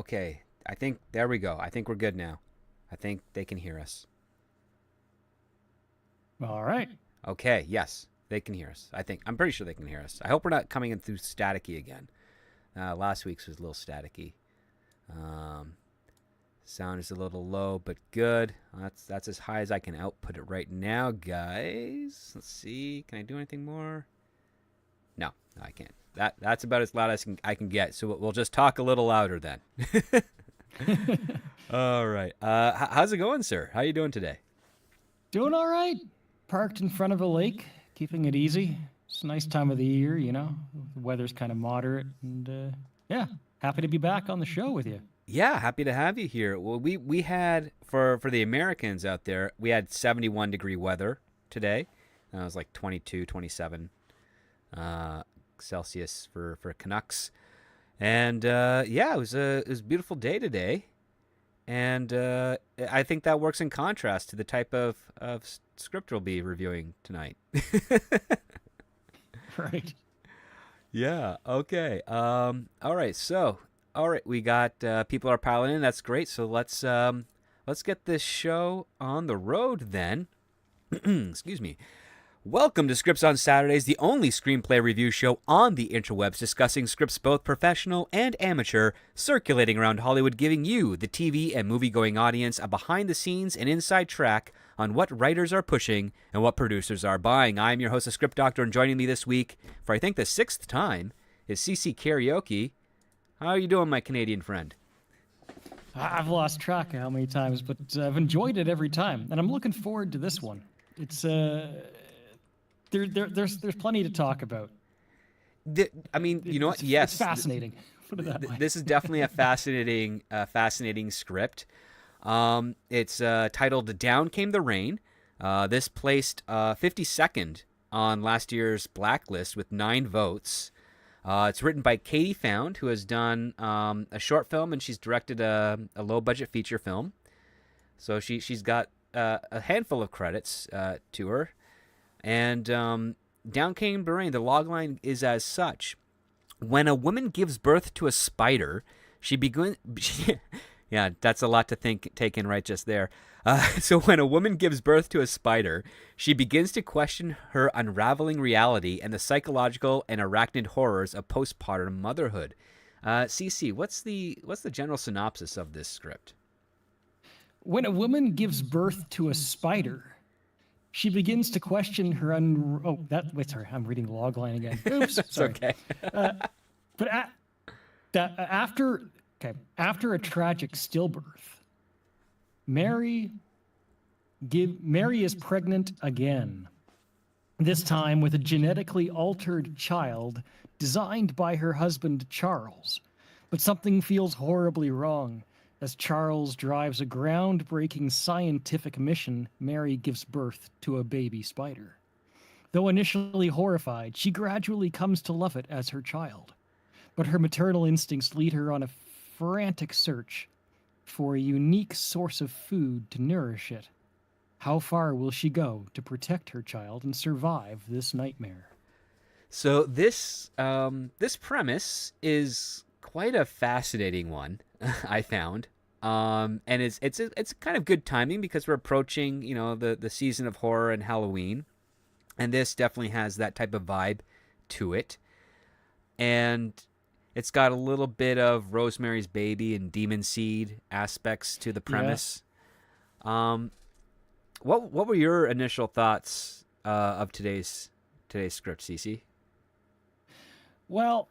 Okay. I think there we go. I think we're good now. I think they can hear us. All right. Okay. Yes, they can hear us. I'm pretty sure they can hear us. I hope we're not coming in through staticky again. Last week's was a little staticky. Um, Sound is a little low, but good. That's as high as I can output it right now, guys. Let's see. Can I do anything more? No, I can't. That's about as loud as I can get. So we'll just talk a little louder then. All right. How's it going, sir? How you doing today? Doing all right. Parked in front of a lake, keeping it easy. It's a nice time of the year, you know. The weather's kind of moderate, and yeah, happy to be back on the show with you. Yeah, happy to have you here. Well, we had for the Americans out there, we had 71-degree weather today. It was like 22, 27 Celsius for Canucks. And yeah, it was a beautiful day today. And I think that works in contrast to the type of script we'll be reviewing tonight. Right. Yeah. Okay. All right. So, all right, we got people are piling in. That's great. So let's get this show on the road then. Excuse me. Welcome to Scripts on Saturdays, the only screenplay review show on the interwebs discussing scripts both professional and amateur, circulating around Hollywood, giving you, the TV and movie-going audience, a behind-the-scenes and inside track on what writers are pushing and what producers are buying. I'm your host, the Script Doctor, and joining me this week, for I think the 6th time, is CC Karaoke. How are you doing, my Canadian friend? I've lost track of how many times, but I've enjoyed it every time, and I'm looking forward to this one. It's there's plenty to talk about. I mean, you know what? Yes, it's fascinating. Put it that way. This is definitely a fascinating script. It's titled "Down Came the Rain." This placed 52nd on last year's blacklist with 9 votes. It's written by Katie Found, who has done a short film, and she's directed a low-budget feature film. So she's got a handful of credits to her. And Down Came the Rain, the logline is as such. When a woman gives birth to a spider, she begins... yeah, that's a lot to take in right just there. So when a woman gives birth to a spider, she begins to question her unraveling reality and the psychological and arachnid horrors of postpartum motherhood. CC, what's the general synopsis of this script? When a woman gives birth to a spider, she begins to question her sorry, I'm reading the logline again. Oops, It's sorry. okay. But after a tragic stillbirth, Mary is pregnant again. This time with a genetically altered child designed by her husband Charles. But something feels horribly wrong. As Charles drives a groundbreaking scientific mission, Mary gives birth to a baby spider. Though initially horrified, she gradually comes to love it as her child. But her maternal instincts lead her on a frantic search for a unique source of food to nourish it. How far will she go to protect her child and survive this nightmare? So this premise is quite a fascinating one, I found. And it's kind of good timing because we're approaching, the season of horror and Halloween. And this definitely has that type of vibe to it. And it's got a little bit of Rosemary's Baby and Demon Seed aspects to the premise. Yeah. What were your initial thoughts of today's script, Cece? Well,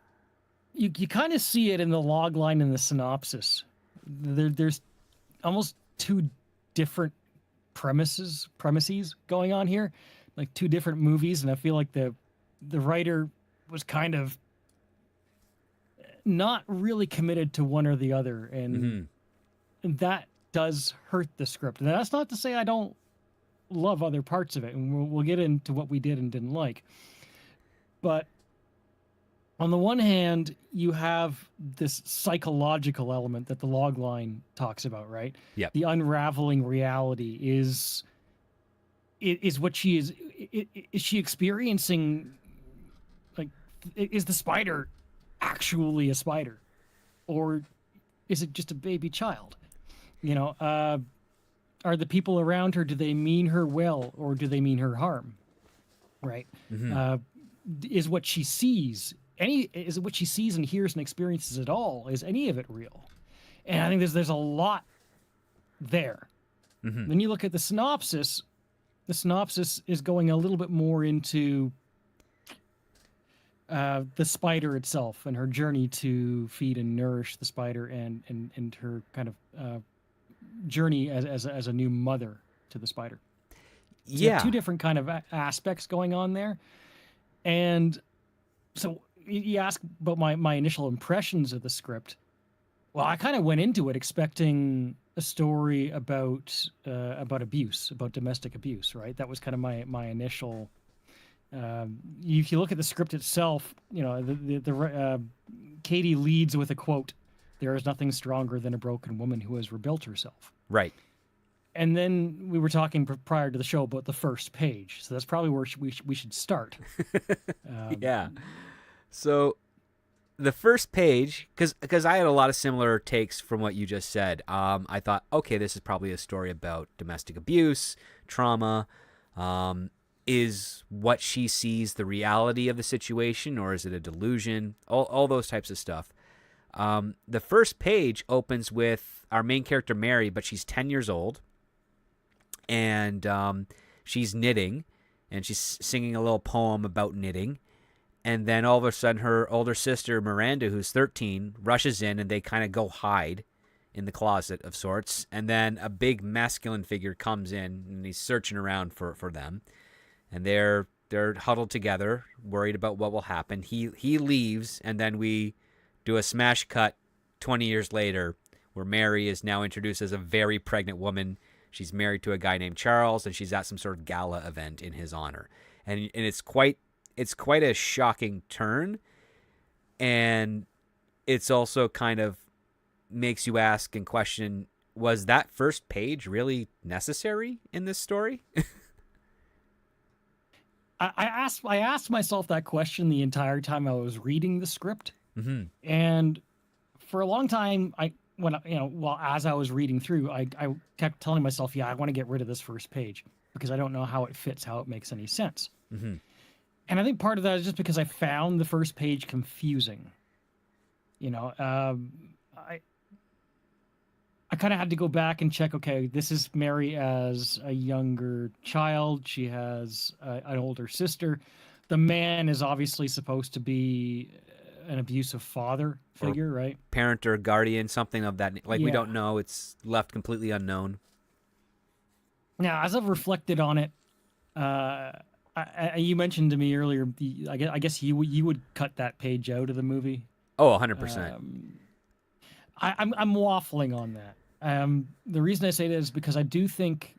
you kind of see it in the logline and the synopsis. There's almost 2 different premises going on here, like 2 different movies, and I feel like the writer was kind of not really committed to one or the other, and that does hurt the script. And that's not to say I don't love other parts of it, and we'll get into what we did and didn't like. But on the one hand, you have this psychological element that the logline talks about, right? Yeah. The unraveling reality is what she is. Is she experiencing? Like, is the spider actually a spider, or is it just a baby child? You know, are the people around her, do they mean her well or do they mean her harm? Right? Mm-hmm. Is what she sees is it what she sees and hears and experiences at all? Is any of it real? And I think there's a lot there. Mm-hmm. When you look at the synopsis is going a little bit more into the spider itself and her journey to feed and nourish the spider, and her kind of journey as a new mother to the spider. So you have Yeah. two different kind of aspects going on there. And so you ask about my initial impressions of the script. Well, I kind of went into it expecting a story about abuse, about domestic abuse, right? That was kind of my initial. If you look at the script itself, you know, Katie leads with a quote: "There is nothing stronger than a broken woman who has rebuilt herself." Right. And then we were talking prior to the show about the first page, so that's probably where we should start. Yeah. So the first page, because I had a lot of similar takes from what you just said. I thought, okay, this is probably a story about domestic abuse, trauma. Is what she sees the reality of the situation, or is it a delusion? All those types of stuff. The first page opens with our main character, Mary, but she's 10 years old. And she's knitting, and she's singing a little poem about knitting. And then all of a sudden, her older sister, Miranda, who's 13, rushes in, and they kind of go hide in the closet of sorts. And then a big masculine figure comes in, and he's searching around for them. And they're huddled together, worried about what will happen. He leaves, and then we do a smash cut 20 years later, where Mary is now introduced as a very pregnant woman. She's married to a guy named Charles, and she's at some sort of gala event in his honor. And it's quite a shocking turn, and it's also kind of makes you ask and question, was that first page really necessary in this story? I asked myself that question the entire time I was reading the script, Mm-hmm. and for a long time, as I was reading through, I kept telling myself, yeah, I want to get rid of this first page because I don't know how it fits, how it makes any sense. Mm-hmm. And I think part of that is just because I found the first page confusing. You know, I kind of had to go back and check, okay, this is Mary as a younger child. She has an older sister. The man is obviously supposed to be an abusive father figure, right? Parent or guardian, something of that. Like, we Yeah. don't know. It's left completely unknown. Now, as I've reflected on it, you mentioned to me earlier, I guess you would cut that page out of the movie. Oh, 100%. I'm waffling on that. The reason I say that is because I do think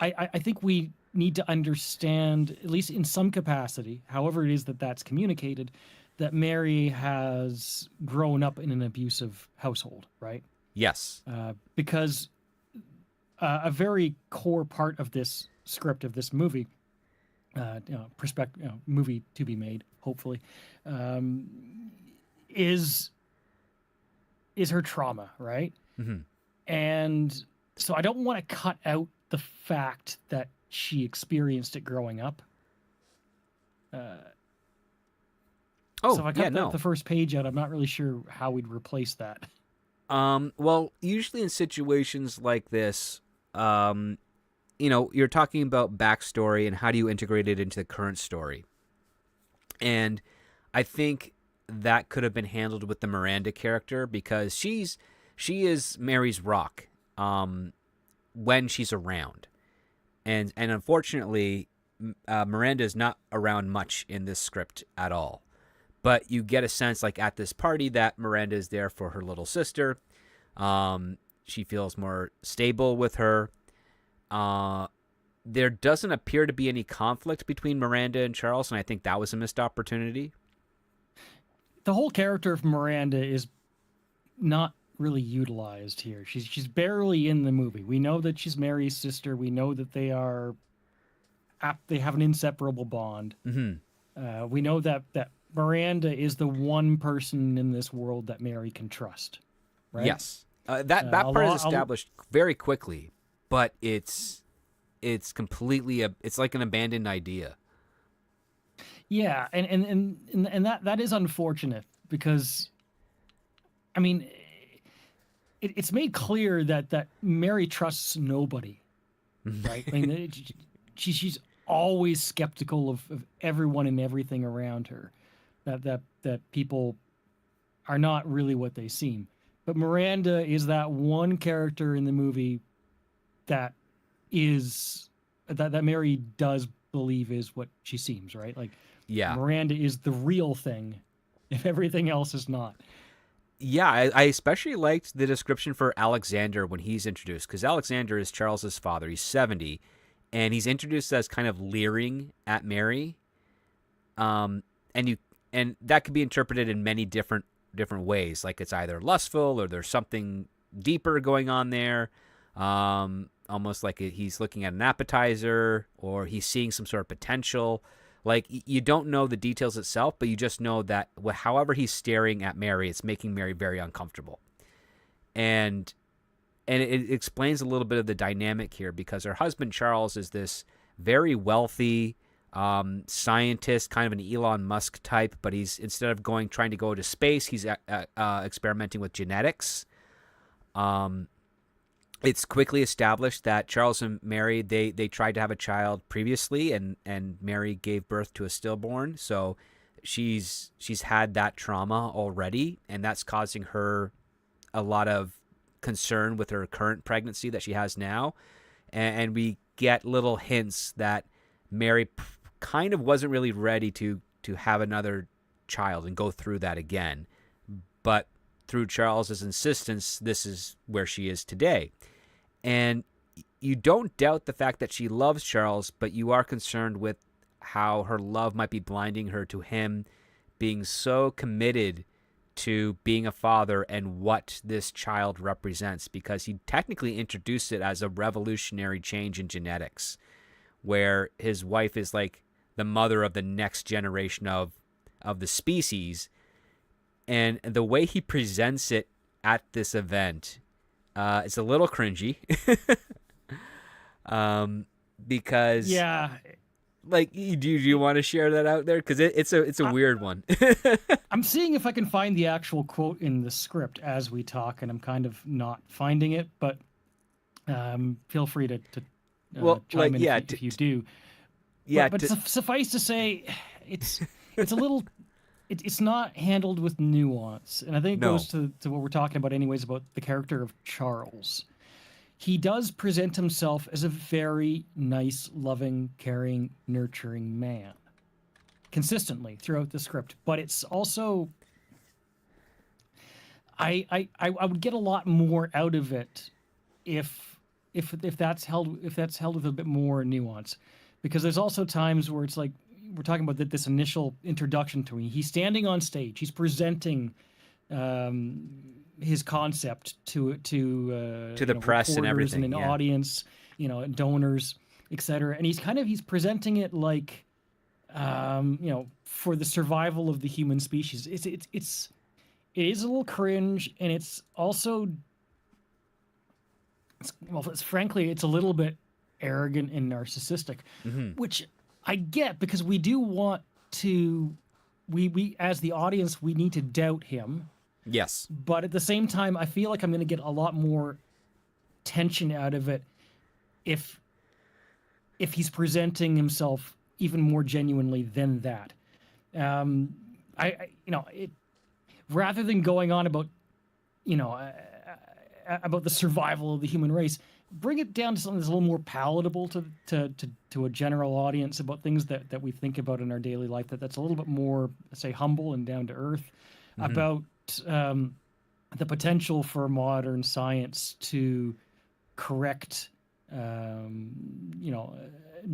I think we need to understand, at least in some capacity, however it is that that's communicated, that Mary has grown up in an abusive household, right? Yes. Because a very core part of this script of this movie, movie to be made, hopefully, is her trauma, right? Mm-hmm. And so I don't want to cut out the fact that she experienced it growing up. So if I cut the first page out, I'm not really sure how we'd replace that. Well, usually in situations like this, you're talking about backstory and how do you integrate it into the current story. And I think that could have been handled with the Miranda character because she is Mary's rock when she's around. And unfortunately, Miranda is not around much in this script at all. But you get a sense, like at this party, that Miranda is there for her little sister. She feels more stable with her. There doesn't appear to be any conflict between Miranda and Charles, and I think that was a missed opportunity. The whole character of Miranda is not really utilized here. She's barely in the movie. We know that she's Mary's sister. We know that they have an inseparable bond. Mm-hmm. We know that Miranda is the one person in this world that Mary can trust, right? Yes. That A part is lot. established very quickly, but it's completely it's like an abandoned idea. Yeah, and that is unfortunate because I mean, it's made clear that Mary trusts nobody, right? I mean, she's always skeptical of everyone and everything around her. That people are not really what they seem. But Miranda is that one character in the movie that is that Mary does believe is what she seems, right? Like Yeah. Miranda is the real thing if everything else is not. Yeah, I especially liked the description for Alexander when he's introduced, because Alexander is Charles's father. He's 70, and he's introduced as kind of leering at Mary. And you and that could be interpreted in many different ways. Like it's either lustful or there's something deeper going on there. Almost like he's looking at an appetizer or he's seeing some sort of potential. Like you don't know the details itself, but you just know that however he's staring at Mary, it's making Mary very uncomfortable. And it explains a little bit of the dynamic here because her husband Charles is this very wealthy scientist, kind of an Elon Musk type, but he's instead of trying to go to space, he's experimenting with genetics. It's quickly established that Charles and Mary they tried to have a child previously, and Mary gave birth to a stillborn. So she's had that trauma already, and that's causing her a lot of concern with her current pregnancy that she has now. And we get little hints that Mary kind of wasn't really ready to have another child and go through that again. But through Charles's insistence, this is where she is today. And you don't doubt the fact that she loves Charles, but you are concerned with how her love might be blinding her to him being so committed to being a father and what this child represents, because he technically introduced it as a revolutionary change in genetics, where his wife is like the mother of the next generation of the species. And the way he presents it at this event, it's a little cringy. Because Yeah, like, do you want to share that out there? Because it's a weird one. I'm seeing if I can find the actual quote in the script as we talk, and I'm kind of not finding it, but feel free to Well, chime like, in yeah, if you do. yeah, But suffice to say, it's a little. It's not handled with nuance, and I think it No. goes to what we're talking about anyways, about the character of Charles. He does present himself as a very nice, loving, caring, nurturing man consistently throughout the script, but it's also I would get a lot more out of it if that's held with a bit more nuance, because there's also times where it's like we're talking about this initial introduction to him. He's standing on stage. He's presenting his concept to the press and reporters everything, and an yeah. audience, donors, etc. And he's presenting it like for the survival of the human species. It is a little cringe, and it's also frankly it's a little bit arrogant and narcissistic, which I get, because we do want to, we as the audience, we need to doubt him. Yes. But at the same time, I feel like I'm going to get a lot more tension out of it if he's presenting himself even more genuinely than that. Rather than going on about, about the survival of the human race, bring it down to something that's a little more palatable to a general audience, about things that we think about in our daily life, that's a little bit more, say, humble and down to earth, about the potential for modern science to correct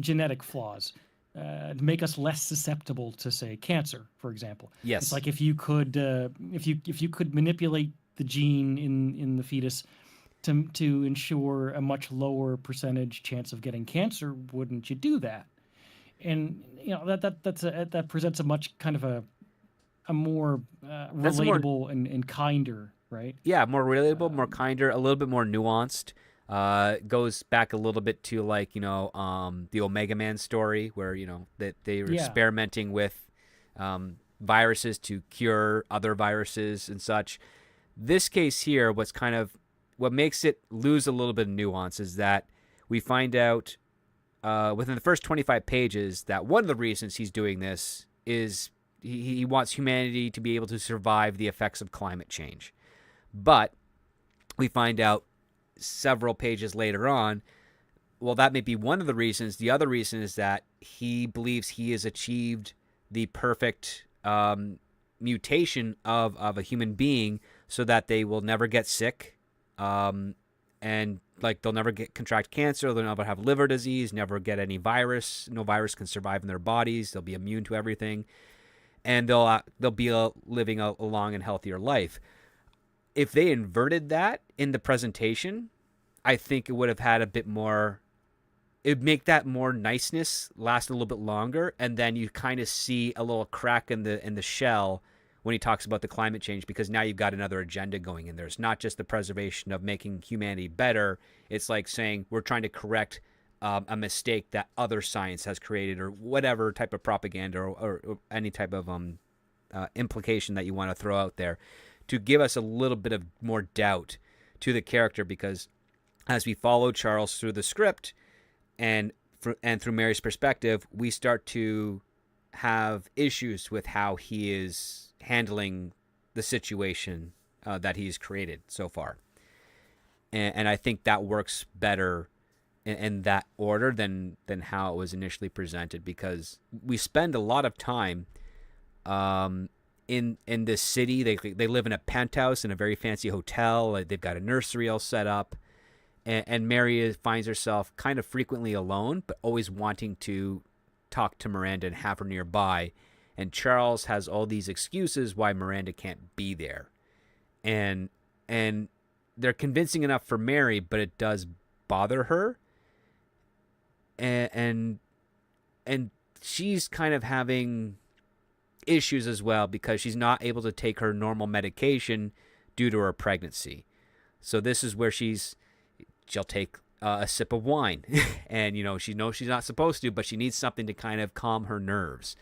genetic flaws, to make us less susceptible to, say, cancer, for example. Yes. It's like if you could manipulate the gene in the fetus to ensure a much lower percentage chance of getting cancer, wouldn't you do that? And that presents a much kind of a a more That's a more, relatable and kinder, right? yeah, more relatable, more Um, kinder, a little bit more nuanced. Goes back a little bit to like the Omega Man story where that they were yeah, experimenting with viruses to cure other viruses and such. This case here, what makes it lose a little bit of nuance is that we find out within the first 25 pages that one of the reasons he's doing this is he wants humanity to be able to survive the effects of climate change. But we find out several pages later on, well, that may be one of the reasons. The other reason is that he believes he has achieved the perfect mutation of a human being so that they will never get sick, and like they'll never get contract cancer, they'll never have liver disease, never get any virus. No virus can survive in their bodies. They'll be immune to everything, and they'll be living a long and healthier life. If they inverted that in the presentation, I think it would have had a bit more. It'd make that more niceness last a little bit longer, and then you kind of see a little crack in the shell when he talks about the climate change, because now you've got another agenda going in there. It's not just the preservation of making humanity better. It's like saying we're trying to correct a mistake that other science has created, or whatever type of propaganda or any type of implication that you want to throw out there, to give us a little bit of more doubt to the character, because as we follow Charles through the script and through Mary's perspective, we start to have issues with how he is handling the situation that he's created so far. And I think that works better in that order than how it was initially presented, because we spend a lot of time in this city. They live in a penthouse in a very fancy hotel. They've got a nursery all set up, and Mary finds herself kind of frequently alone, but always wanting to talk to Miranda and have her nearby. And Charles has all these excuses why Miranda can't be there, and they're convincing enough for Mary, but it does bother her, and she's kind of having issues as well, because she's not able to take her normal medication due to her pregnancy. So this is where she'll take a sip of wine, and she knows she's not supposed to, but she needs something to kind of calm her nerves,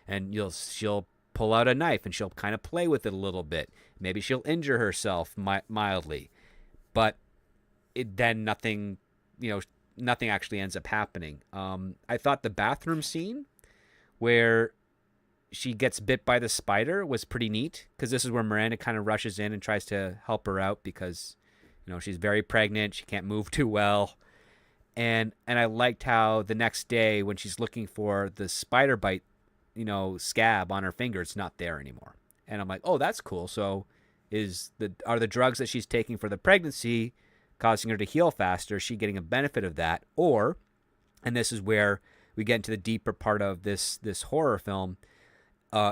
and she'll pull out a knife and she'll kind of play with it a little bit. Maybe she'll injure herself mildly, but then nothing actually ends up happening. I thought the bathroom scene where she gets bit by the spider was pretty neat, because this is where Miranda kind of rushes in and tries to help her out, because she's very pregnant, she can't move too well, and I liked how the next day when she's looking for the spider bite scab on her finger, it's not there anymore. And I'm like, oh, that's cool. So are the drugs that she's taking for the pregnancy causing her to heal faster? Is she getting a benefit of that? Or, and this is where we get into the deeper part of this horror film,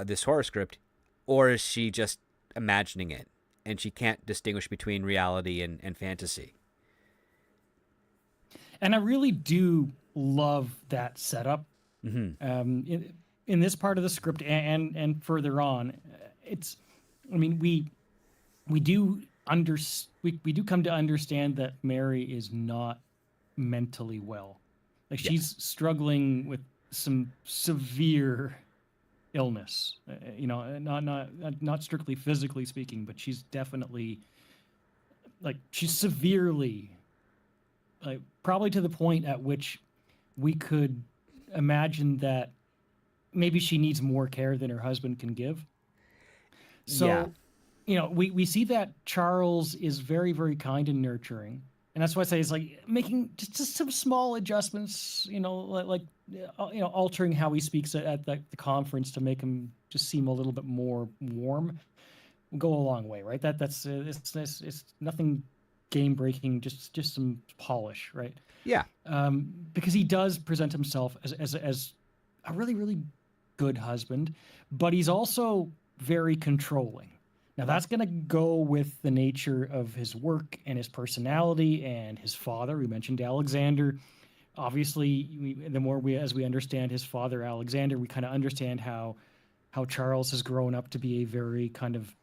this horror script, or is she just imagining it and she can't distinguish between reality and fantasy? and I really do love that setup. Mm-hmm. In this part of the script and further on, we do we do come to understand that Mary is not mentally well. Like, Yeah. she's struggling with some severe illness. Not strictly physically speaking, but she's definitely, like, she's severely, like, probably to the point at which we could imagine that maybe she needs more care than her husband can give. Yeah. So, we see that Charles is very, very kind and nurturing. And that's why I say it's like making just some small adjustments, altering how he speaks at the conference to make him just seem a little bit more warm, will go a long way, right? It's nothing game breaking, just some polish, right? Yeah. Because he does present himself as a really, really good husband, but he's also very controlling. Now, that's going to go with the nature of his work and his personality and his father. We mentioned Alexander. Obviously, the more as we understand his father, Alexander, we kind of understand how how Charles has grown up to be a very kind of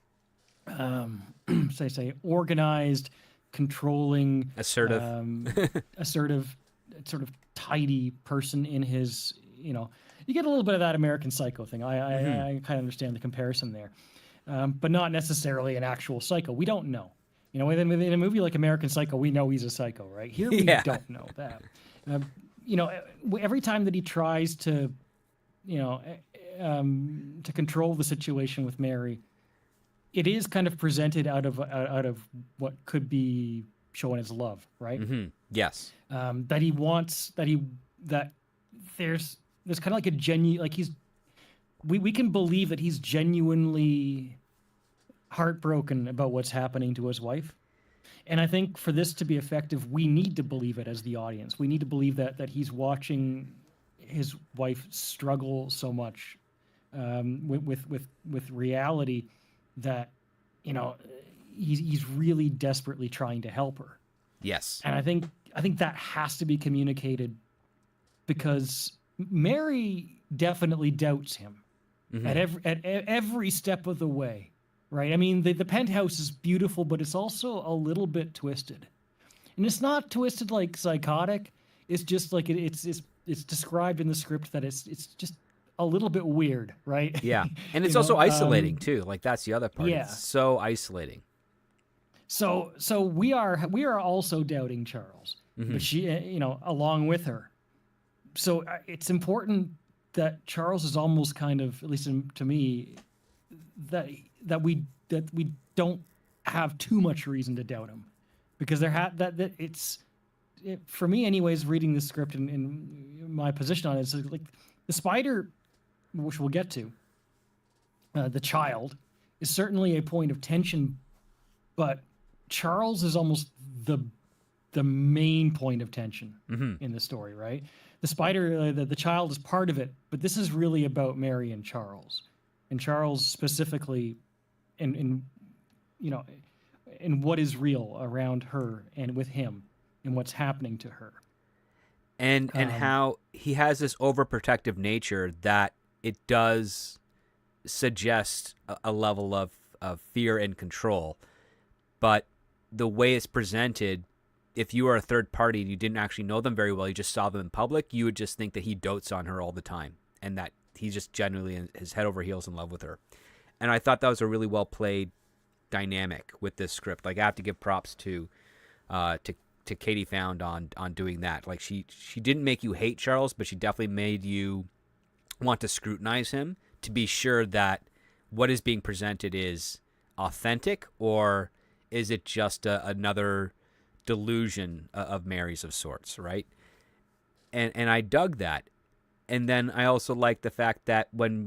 say organized, controlling, Assertive. assertive, sort of tidy person in his, you get a little bit of that American Psycho thing. I kind of understand the comparison there, but not necessarily an actual psycho. We don't know. In a movie like American Psycho, we know he's a psycho, right? Here we Yeah. don't know that. Every time that he tries to, to control the situation with Mary, it is kind of presented out of what could be shown as love, right? Yes. That he wants that there's kind of like a genuine, like we can believe that he's genuinely heartbroken about what's happening to his wife. And I think for this to be effective, we need to believe it as the audience. We need to believe that he's watching his wife struggle so much with reality, that he's really desperately trying to help her. Yes. And I think that has to be communicated, because Mary definitely doubts him at every step of the way, right? I mean, the penthouse is beautiful, but it's also a little bit twisted, and it's not twisted like psychotic. It's just like it's described in the script that it's just a little bit weird, right? Yeah. And it's also isolating too. Like, that's the other part. Yeah. It's so isolating. So we are also doubting Charles, but she, along with her. So it's important that Charles is almost kind of, at least to me, that we don't have too much reason to doubt him, because for me anyways, reading the script and my position on it is like the spider, which we'll get to, the child is certainly a point of tension, but Charles is almost the main point of tension in the story, right? The spider, the child is part of it, but this is really about Mary and Charles specifically, in what is real around her and with him, and what's happening to her, and how he has this overprotective nature that it does suggest a level of fear and control, but the way it's presented, if you are a third party and you didn't actually know them very well, you just saw them in public, you would just think that he dotes on her all the time, and that he's just genuinely his head over heels in love with her. And I thought that was a really well played dynamic with this script. Like, I have to give props to Katie Found on doing that. Like, she didn't make you hate Charles, but she definitely made you want to scrutinize him to be sure that what is being presented is authentic, or is it just another delusion of Mary's of sorts, right? And I dug that. And then I also like the fact that when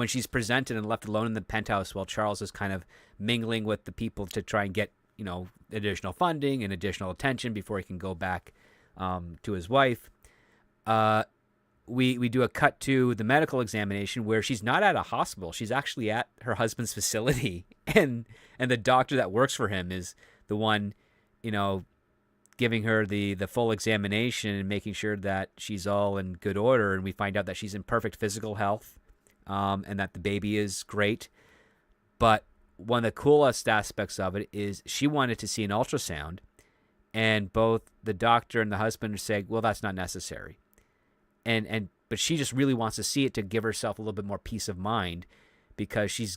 she's presented and left alone in the penthouse while Charles is kind of mingling with the people to try and get, additional funding and additional attention before he can go back to his wife, we do a cut to the medical examination where she's not at a hospital. She's actually at her husband's facility, and the doctor that works for him is the one, giving her the full examination and making sure that she's all in good order. And we find out that she's in perfect physical health, and that the baby is great. But one of the coolest aspects of it is she wanted to see an ultrasound, and both the doctor and the husband are saying, well, that's not necessary. But she just really wants to see it to give herself a little bit more peace of mind, because she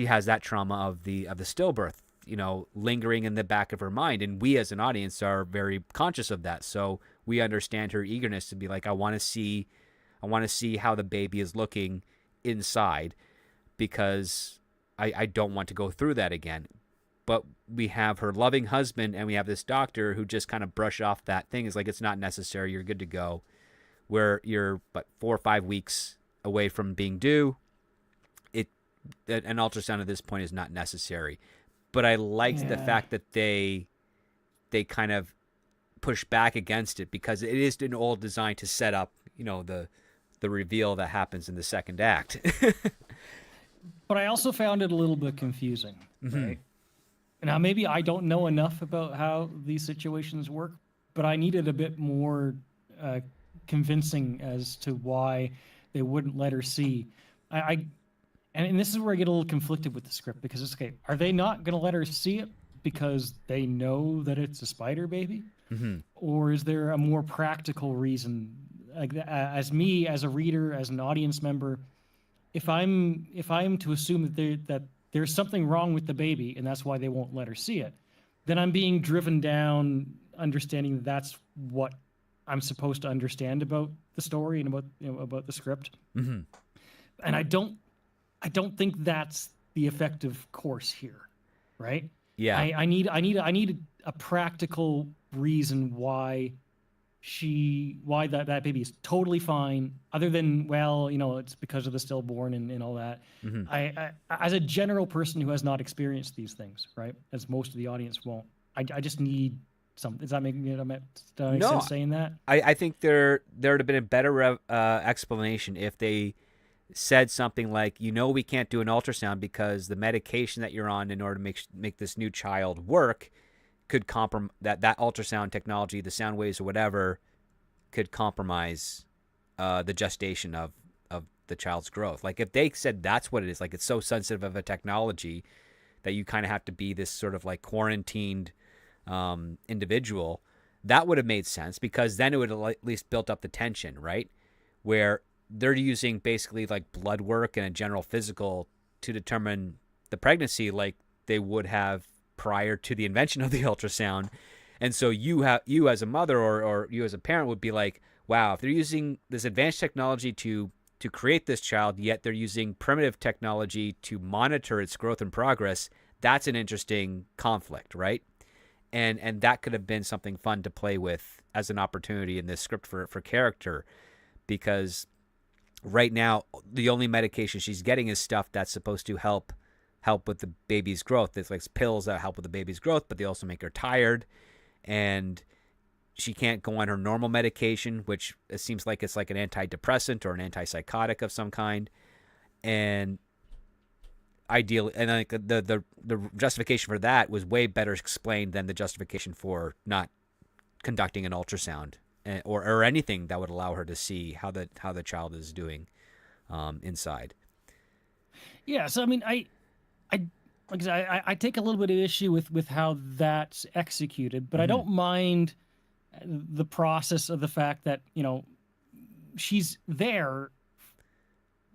has that trauma of the stillbirth, lingering in the back of her mind. And we as an audience are very conscious of that. So we understand her eagerness to be like, I want to see how the baby is looking inside, because I don't want to go through that again. But we have her loving husband and we have this doctor who just kind of brush off that thing. It's like, it's not necessary. You're good to go. Where you're 4 or 5 weeks away from being due, an ultrasound at this point is not necessary. But I liked the fact that they kind of push back against it, because it is an old design to set up, the reveal that happens in the second act. But I also found it a little bit confusing, right? Now, maybe I don't know enough about how these situations work, but I needed a bit more convincing as to why they wouldn't let her see. I and this is where I get a little conflicted with the script because it's okay. Are they not going to let her see it because they know that it's a spider baby, Mm-hmm. or is there a more practical reason? Like as me, as a reader, as an audience member, if I'm to assume that there's something wrong with the baby and that's why they won't let her see it, then I'm being driven down understanding that that's what I'm supposed to understand about the story and about the script. Mm-hmm. And I don't think that's the effective course here, right? Yeah. I need a practical reason why that baby is totally fine, other than, well, it's because of the stillborn and all that. Mm-hmm. I as a general person who has not experienced these things, right, as most of the audience won't, I just need some. Does that make No, sense saying that? I think there would have been a better explanation if they said something like, we can't do an ultrasound because the medication that you're on in order to make this new child work could compromise that ultrasound technology, the sound waves or whatever, could compromise the gestation of the child's growth. Like if they said that's what it is, like it's so sensitive of a technology that you kind of have to be this sort of like quarantined individual, that would have made sense because then it would have at least built up the tension, right? Where they're using basically like blood work and a general physical to determine the pregnancy like they would have prior to the invention of the ultrasound. And so you as a mother or you as a parent would be like, wow, if they're using this advanced technology to create this child, yet they're using primitive technology to monitor its growth and progress, that's an interesting conflict, right? And that could have been something fun to play with as an opportunity in this script for character, because right now the only medication she's getting is stuff that's supposed to help with the baby's growth. It's like pills that help with the baby's growth, but they also make her tired, and she can't go on her normal medication, which it seems like it's like an antidepressant or an antipsychotic of some kind. And ideally, and like the justification for that was way better explained than the justification for not conducting an ultrasound or anything that would allow her to see how the child is doing inside. Yeah. So I mean, I like I said, I take a little bit of issue with how that's executed, but I Mm-hmm. don't mind the process of the fact that she's there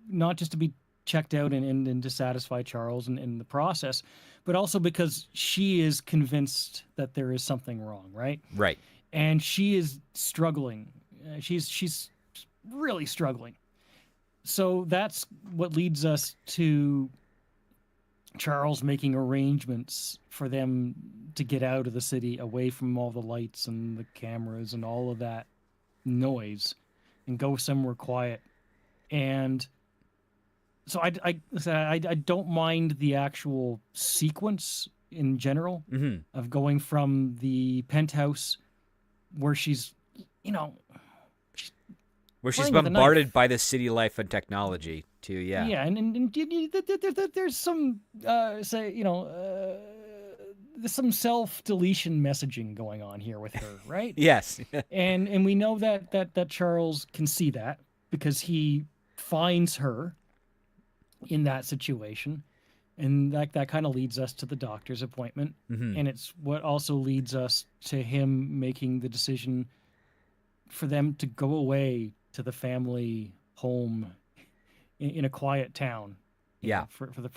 not just to be checked out and to satisfy Charles in the process, but also because she is convinced that there is something wrong, right? Right. And she is struggling. She's really struggling. So that's what leads us to Charles making arrangements for them to get out of the city, away from all the lights and the cameras and all of that noise, and go somewhere quiet. And so I don't mind the actual sequence in general Mm-hmm. of going from the penthouse where she's, Where she's playing with a bombarded knife. by the city life and technology too. Yeah. Yeah, and there's some there's some self deletion messaging going on here with her, right? Yes. And we know that Charles can see that because he finds her in that situation, and that kind of leads us to the doctor's appointment, Mm-hmm. and it's what also leads us to him making the decision for them to go away to the family home in a quiet town, Yeah. for the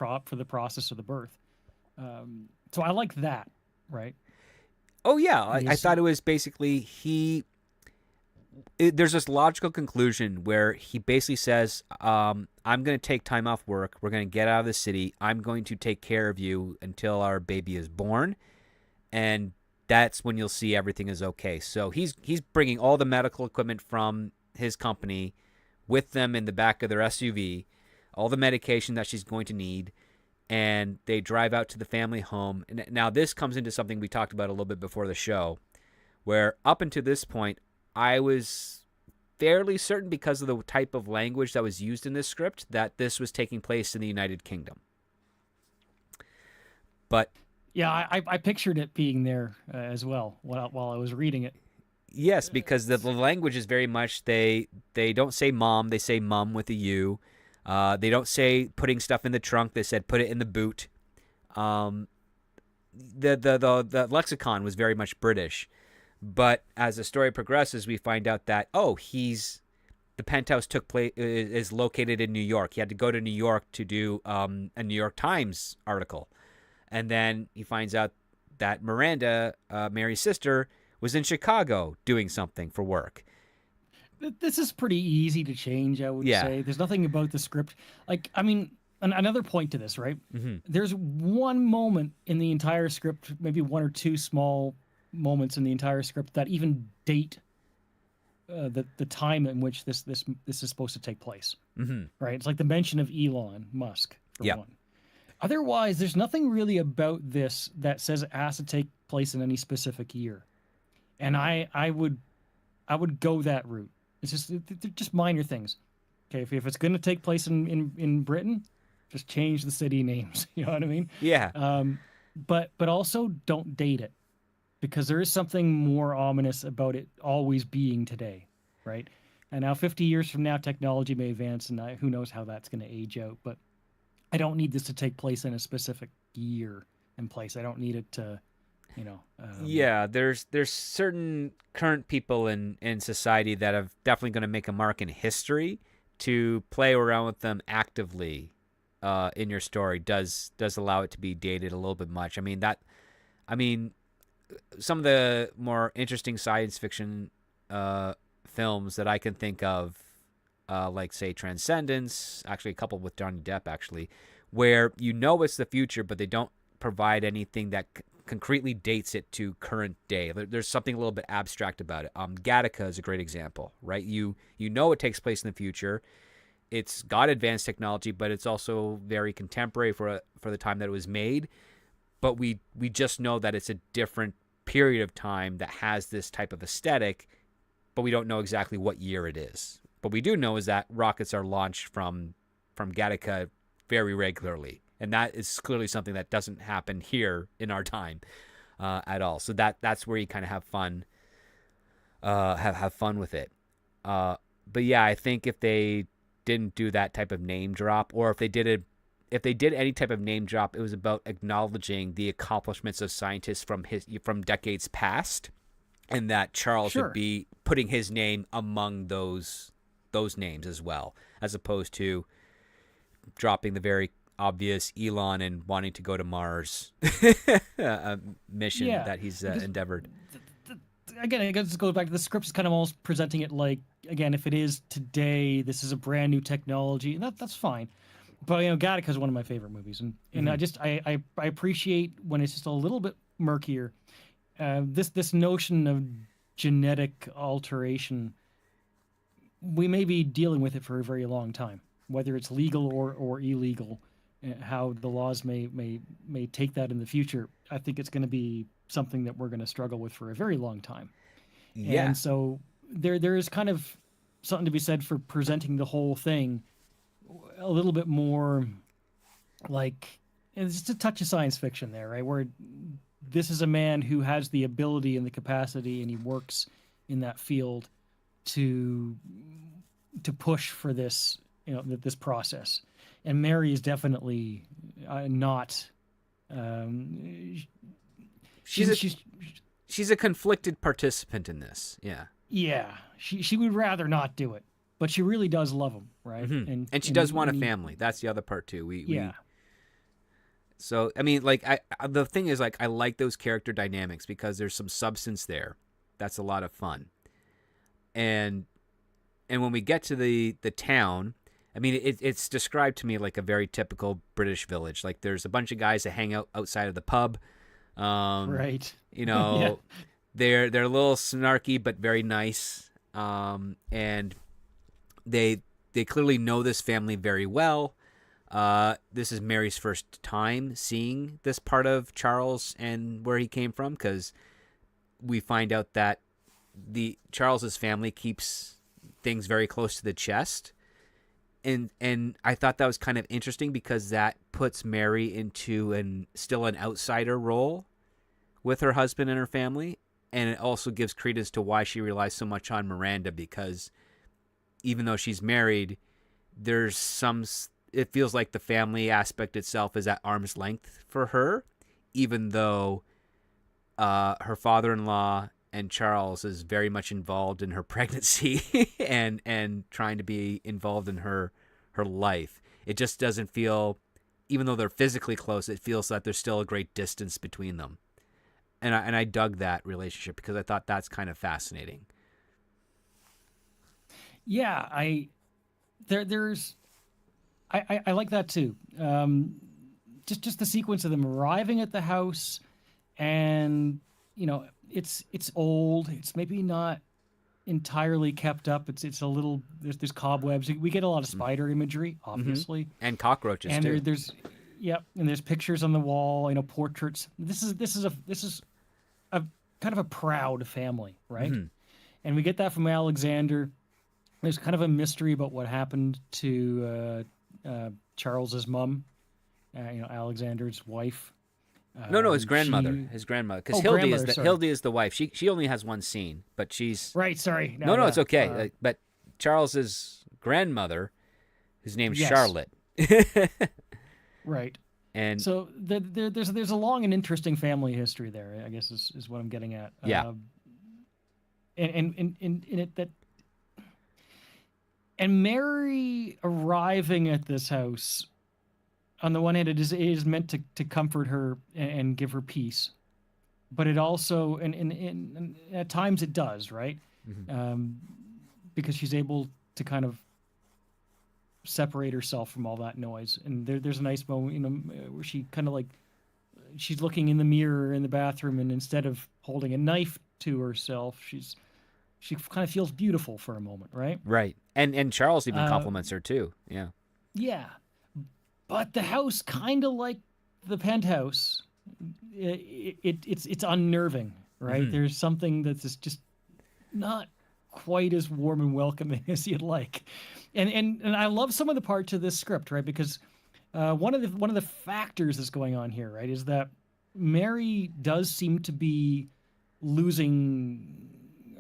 process of the birth. So I like that, right? Oh yeah. I Yes. thought it was basically there's this logical conclusion where he basically says, I'm going to take time off work. We're going to get out of the city. I'm going to take care of you until our baby is born. And that's when you'll see everything is okay. So he's bringing all the medical equipment from his company with them in the back of their SUV, all the medication that she's going to need, and they drive out to the family home. And now this comes into something we talked about a little bit before the show, where up until this point, I was fairly certain, because of the type of language that was used in this script, that this was taking place in the United Kingdom. But Yeah, I pictured it being there as well while I was reading it. yes, because the language is very much, they don't say mom, they say mum with a U. They don't say putting stuff in the trunk. They said put it in the boot. The lexicon was very much British, but as the story progresses, we find out that the penthouse took place is located in New York. He had to go to New York to do a New York Times article, and then he finds out that Miranda, Mary's sister, was in Chicago doing something for work. This is pretty easy to change, I would say. There's nothing about the script. Like, I mean, another point to this, right? Mm-hmm. There's one moment in the entire script, maybe one or two small moments in the entire script that even date the time in which this is supposed to take place. Mm-hmm. Right? It's like the mention of Elon Musk, for Yep. one. Otherwise, there's nothing really about this that says it has to take place in any specific year. And I would go that route. It's just they're just minor things. Okay, if it's going to take place in Britain, just change the city names. You know what I mean? Yeah. But also don't date it, because there is something more ominous about it always being today, right? And now 50 years from now, technology may advance, and who knows how that's going to age out. But I don't need this to take place in a specific year and place. I don't need it to, Yeah, there's certain current people in society that are definitely going to make a mark in history. To play around with them actively in your story does allow it to be dated a little bit much. I mean, some of the more interesting science fiction films that I can think of, like say Transcendence, actually a couple with Johnny Depp actually, where it's the future, but they don't provide anything that concretely dates it to current day. There's something a little bit abstract about it. Gattaca is a great example, right? You know it takes place in the future. It's got advanced technology, but it's also very contemporary for the time that it was made. But we just know that it's a different period of time that has this type of aesthetic, but we don't know exactly what year it is. But we do know is that rockets are launched from Gattaca very regularly. And that is clearly something that doesn't happen here in our time at all. So that's where you kind of have fun, have fun with it. But yeah, I think if they didn't do that type of name drop, or if they did any type of name drop, it was about acknowledging the accomplishments of scientists from decades past, and that Charles would be putting his name among those names as well, as opposed to dropping the very obvious Elon and wanting to go to Mars mission that he's endeavored. Again, I guess it goes back to the script is kind of almost presenting it like, again, if it is today, this is a brand new technology, and that's fine. But Gattaca is one of my favorite movies, and I appreciate when it's just a little bit murkier. This notion of genetic alteration, we may be dealing with it for a very long time, whether it's legal or illegal. How the laws may take that in the future, I think it's going to be something that we're going to struggle with for a very long time. Yeah. And so there is kind of something to be said for presenting the whole thing a little bit more like, it's just a touch of science fiction there, right? Where this is a man who has the ability and the capacity, and he works in that field to push for this, this process. And Mary is definitely not. She's a conflicted participant in this. Yeah. Yeah, she would rather not do it, but she really does love him, right? Mm-hmm. And she does want a family. That's the other part too. So I mean, like, the thing is, like, I like those character dynamics because there's some substance there. That's a lot of fun. And when we get to the town, I mean, it's described to me like a very typical British village. Like, there's a bunch of guys that hang out outside of the pub. Right. Yeah. They're a little snarky but very nice. And they clearly know this family very well. This is Mary's first time seeing this part of Charles and where he came from, because we find out that Charles's family keeps things very close to the chest. And I thought that was kind of interesting because that puts Mary into still an outsider role with her husband and her family. And it also gives credence to why she relies so much on Miranda, because even though she's married, there's it feels like the family aspect itself is at arm's length for her, even though her father-in-law and Charles is very much involved in her pregnancy and trying to be involved in her life. It just doesn't feel, even though they're physically close, it feels like there's still a great distance between them. And I dug that relationship because I thought that's kind of fascinating. Yeah, I like that too. Just the sequence of them arriving at the house, and it's old. It's maybe not entirely kept up. It's a little, there's cobwebs. We get a lot of spider imagery, obviously, and cockroaches and too. there's and there's pictures on the wall. Portraits. This is a kind of a proud family, right? And we get that from Alexander. There's kind of a mystery about what happened to Charles's mom, Alexander's wife. No, his grandmother. His grandmother, because Hildy is the wife. She only has one scene, but she's right. Sorry, no, it's okay. But Charles's grandmother, whose name's Charlotte. Right. And so there's a long and interesting family history there, I guess is what I'm getting at. Yeah. And in it that. And Mary arriving at this house, on the one hand, it is meant to comfort her and give her peace, but it also, and at times it does, right? Because she's able to kind of separate herself from all that noise. And there's a nice moment, where she kind of she's looking in the mirror in the bathroom, and instead of holding a knife to herself, she kind of feels beautiful for a moment, right? Right. And Charles even compliments her too. Yeah. Yeah. But the house, kind of like the penthouse, it's unnerving, right? There's something that's just not quite as warm and welcoming as you'd like. And I love some of the parts of this script, right? Because one of the factors that's going on here, right, is that Mary does seem to be losing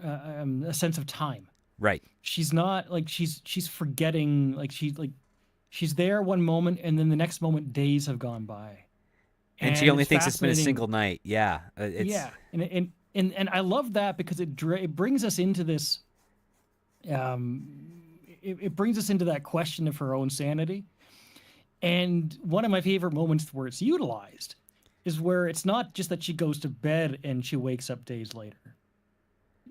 a sense of time. Right. She's not she's forgetting, she's there one moment and then the next moment days have gone by. And she only thinks it's been a single night. Yeah. Yeah. And I love that because it brings us into this it brings us into that question of her own sanity. And one of my favorite moments where it's utilized is where it's not just that she goes to bed and she wakes up days later.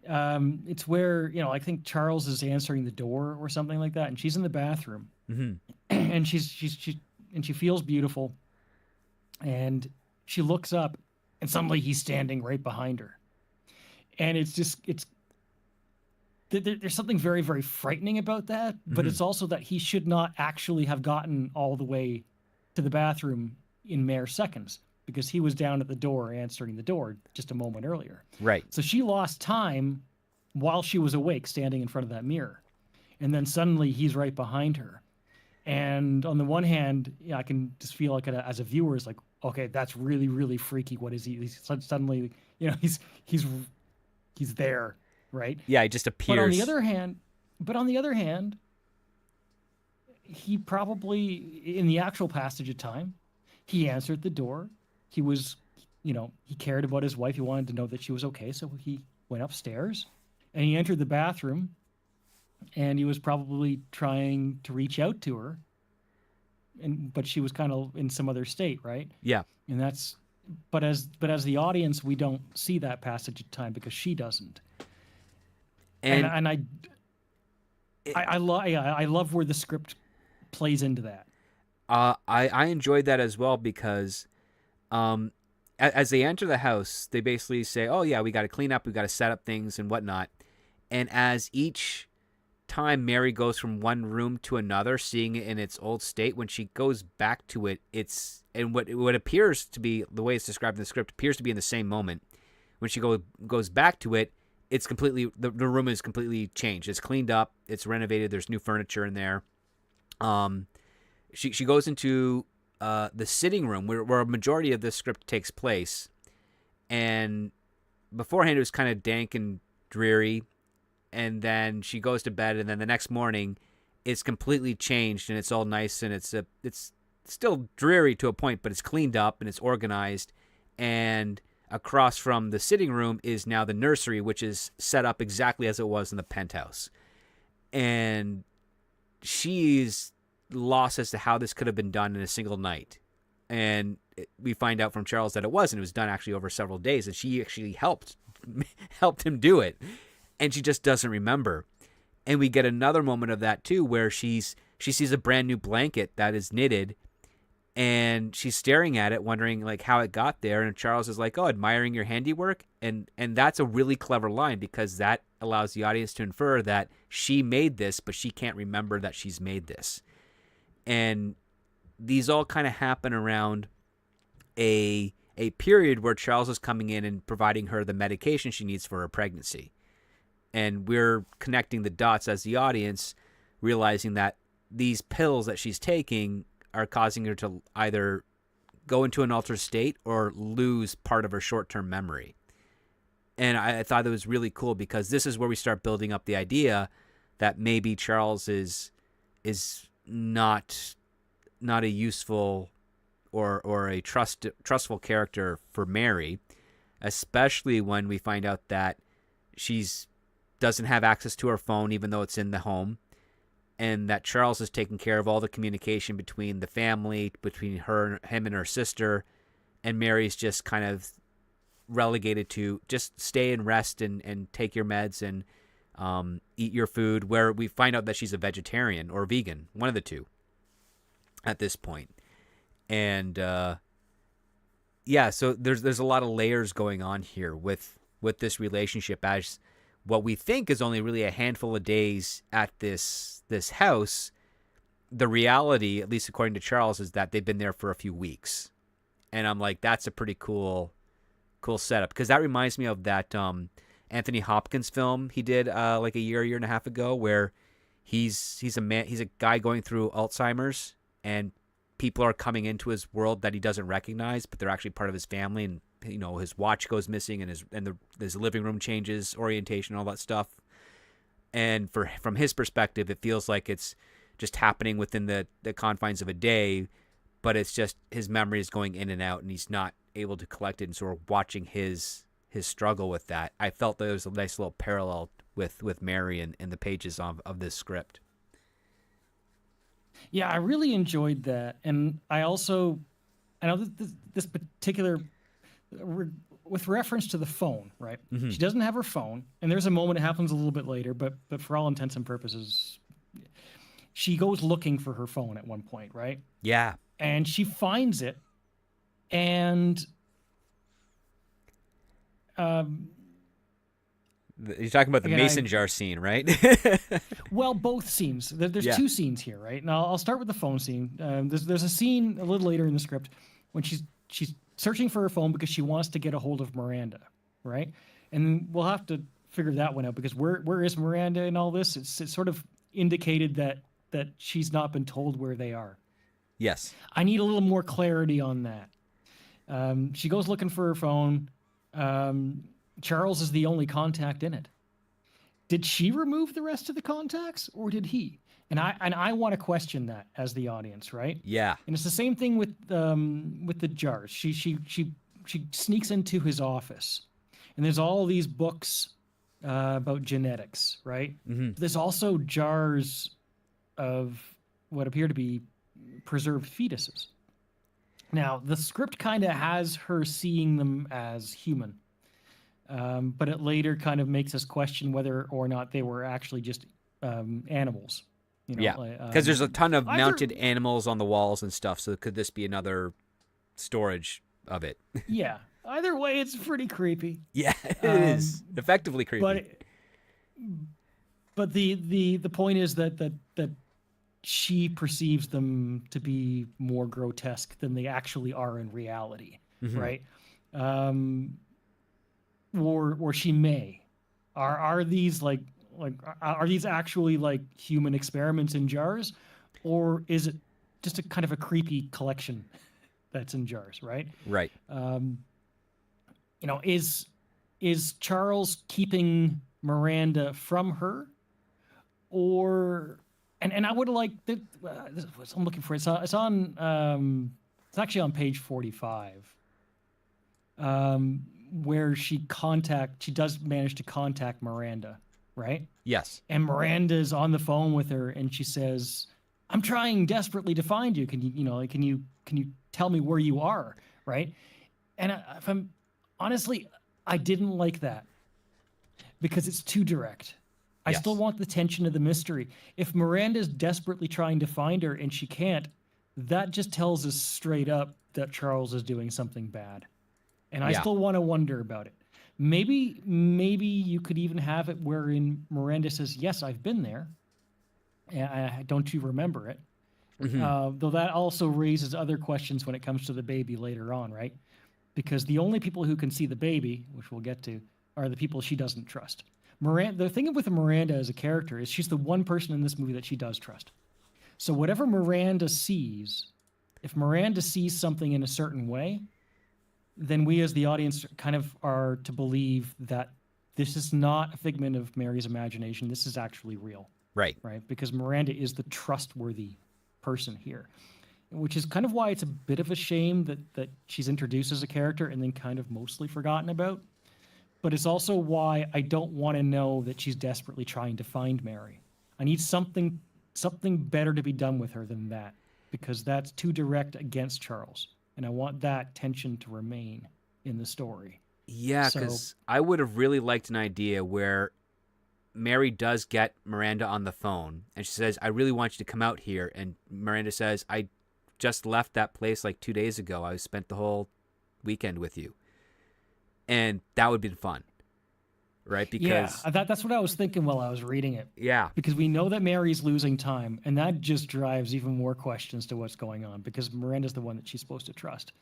It's where, I think Charles is answering the door or something like that, and she's in the bathroom, and she feels beautiful, and she looks up, and suddenly he's standing right behind her, and there's something very, very frightening about that, but it's also that he should not actually have gotten all the way to the bathroom in mere seconds, because he was down at the door answering the door just a moment earlier. Right. So she lost time while she was awake, standing in front of that mirror. And then suddenly he's right behind her. And on the one hand, I can just feel like as a viewer, it's like, okay, that's really, really freaky. What is he? He's suddenly, he's there, right? Yeah, he just appears. But on the other hand, he probably, in the actual passage of time, he answered the door. He was, he cared about his wife. He wanted to know that she was okay. So he went upstairs and he entered the bathroom, and he was probably trying to reach out to her. But she was kind of in some other state, right? Yeah. And but as the audience, we don't see that passage of time because she doesn't. And I love where the script plays into that. I enjoyed that as well because as they enter the house, they basically say, oh, yeah, we got to clean up, we got to set up things and whatnot. And as each time Mary goes from one room to another, seeing it in its old state, when she goes back to it, and what appears to be, the way it's described in the script, appears to be in the same moment. When she goes back to it, it's completely, the room is completely changed. It's cleaned up, it's renovated, there's new furniture in there. She goes into the sitting room where a majority of this script takes place, and beforehand it was kind of dank and dreary, and then she goes to bed, and then the next morning is completely changed, and it's all nice, and it's still dreary to a point, but it's cleaned up and it's organized. And across from the sitting room is now the nursery, which is set up exactly as it was in the penthouse. And she's lost as to how this could have been done in a single night. And we find out from Charles that it wasn't. It was done actually over several days, and she actually helped him do it. And she just doesn't remember. And we get another moment of that too, where she sees a brand new blanket that is knitted, and she's staring at it, wondering like how it got there. And Charles is like, "Oh, admiring your handiwork." And that's a really clever line, because that allows the audience to infer that she made this, but she can't remember that she's made this. And these all kind of happen around a period where Charles is coming in and providing her the medication she needs for her pregnancy. And we're connecting the dots as the audience, realizing that these pills that she's taking are causing her to either go into an altered state or lose part of her short-term memory. And I thought it was really cool, because this is where we start building up the idea that maybe Charles is not a useful or a trustful character for Mary, especially when we find out that she's doesn't have access to her phone, even though it's in the home, and that Charles is taking care of all the communication between the family, between him and her sister, and Mary's just kind of relegated to just stay and rest and take your meds and eat your food, where we find out that she's a vegetarian or vegan, one of the two at this point. And yeah, so there's a lot of layers going on here with this relationship, as what we think is only really a handful of days at this house. The reality, at least according to Charles, is that they've been there for a few weeks. And I'm like, that's a pretty cool setup, because that reminds me of that Anthony Hopkins film he did like a year and a half ago, where he's a guy going through Alzheimer's, and people are coming into his world that he doesn't recognize, but they're actually part of his family. And his watch goes missing, and his living room changes orientation, all that stuff. And from his perspective, it feels like it's just happening within the confines of a day, but it's just his memory is going in and out, and he's not able to collect it. And so we're watching his struggle with that. I felt there was a nice little parallel with Mary in the pages of this script. Yeah, I really enjoyed that. And I know this particular, with reference to the phone, right? Mm-hmm. She doesn't have her phone, and there's a moment, it happens a little bit later, but for all intents and purposes, she goes looking for her phone at one point, right? Yeah. And she finds it, and you're talking about the again, mason jar scene, right? well, both scenes. There's two scenes here, right? Now I'll start with the phone scene. There's a scene a little later in the script when she's searching for her phone because she wants to get a hold of Miranda, right? And we'll have to figure that one out, because where is Miranda in all this? It's sort of indicated that she's not been told where they are. Yes. I need a little more clarity on that. She goes looking for her phone. Charles is the only contact in it. Did she remove the rest of the contacts, or did he? And I want to question that as the audience, right? Yeah. And it's the same thing with the jars. She sneaks into his office, and there's all these books about genetics, right? Mm-hmm. There's also jars of what appear to be preserved fetuses. Now, the script kind of has her seeing them as human, but it later kind of makes us question whether or not they were actually just animals. Yeah, because there's a ton of mounted animals on the walls and stuff, so could this be another storage of it? Yeah. Either way, it's pretty creepy. Yeah, it is. Effectively creepy. But the point is that she perceives them to be more grotesque than they actually are in reality, mm-hmm. right? Or she may. Are these like are these actually like human experiments in jars, or is it just a kind of a creepy collection that's in jars, right? Right. Is Charles keeping Miranda from her, or And I would have liked this is what I'm looking for. It's actually on page 45, where she does manage to contact Miranda, right? Yes. And Miranda's on the phone with her, and she says, "I'm trying desperately to find you. Can you tell me where you are?" Right? And if I'm honestly, I didn't like that because it's too direct. I Yes. still want the tension of the mystery. If Miranda's desperately trying to find her and she can't, that just tells us straight up that Charles is doing something bad. And I Yeah. still want to wonder about it. Maybe you could even have it wherein Miranda says, "Yes, I've been there. Don't you remember it?" Though that also raises other questions when it comes to the baby later on, right? Because the only people who can see the baby, which we'll get to, are the people she doesn't trust. The thing with Miranda as a character is she's the one person in this movie that she does trust. So whatever Miranda sees, if Miranda sees something in a certain way, then we as the audience kind of are to believe that this is not a figment of Mary's imagination. This is actually real, Right. right? Because Miranda is the trustworthy person here, which is kind of why it's a bit of a shame that she's introduced as a character and then kind of mostly forgotten about. But it's also why I don't want to know that she's desperately trying to find Mary. I need something better to be done with her than that, because that's too direct against Charles. And I want that tension to remain in the story. Yeah, because I would have really liked an idea where Mary does get Miranda on the phone, and she says, "I really want you to come out here." And Miranda says, "I just left that place like 2 days ago. I spent the whole weekend with you." And that would have been fun, right? Because that's what I was thinking while I was reading it. yeah, Because we know that Mary's losing time, and that just drives even more questions to what's going on, because Miranda's the one that she's supposed to trust.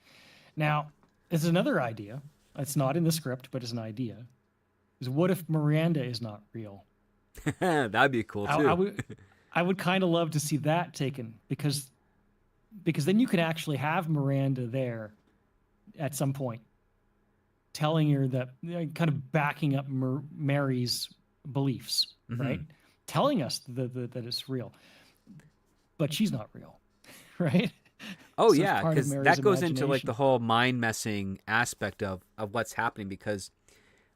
Now, there's another idea. It's not in the script, but it's an idea. Is what if Miranda is not real? that'd be cool too. I would kind of love to see that taken, because then you could actually have Miranda there at some point, telling her that, kind of backing up Mary's beliefs, right? Telling us that it's real, but she's not real, right? Oh So it's yeah, part of because Mary's that goes into like imagination. the whole mind messing aspect of what's happening. Because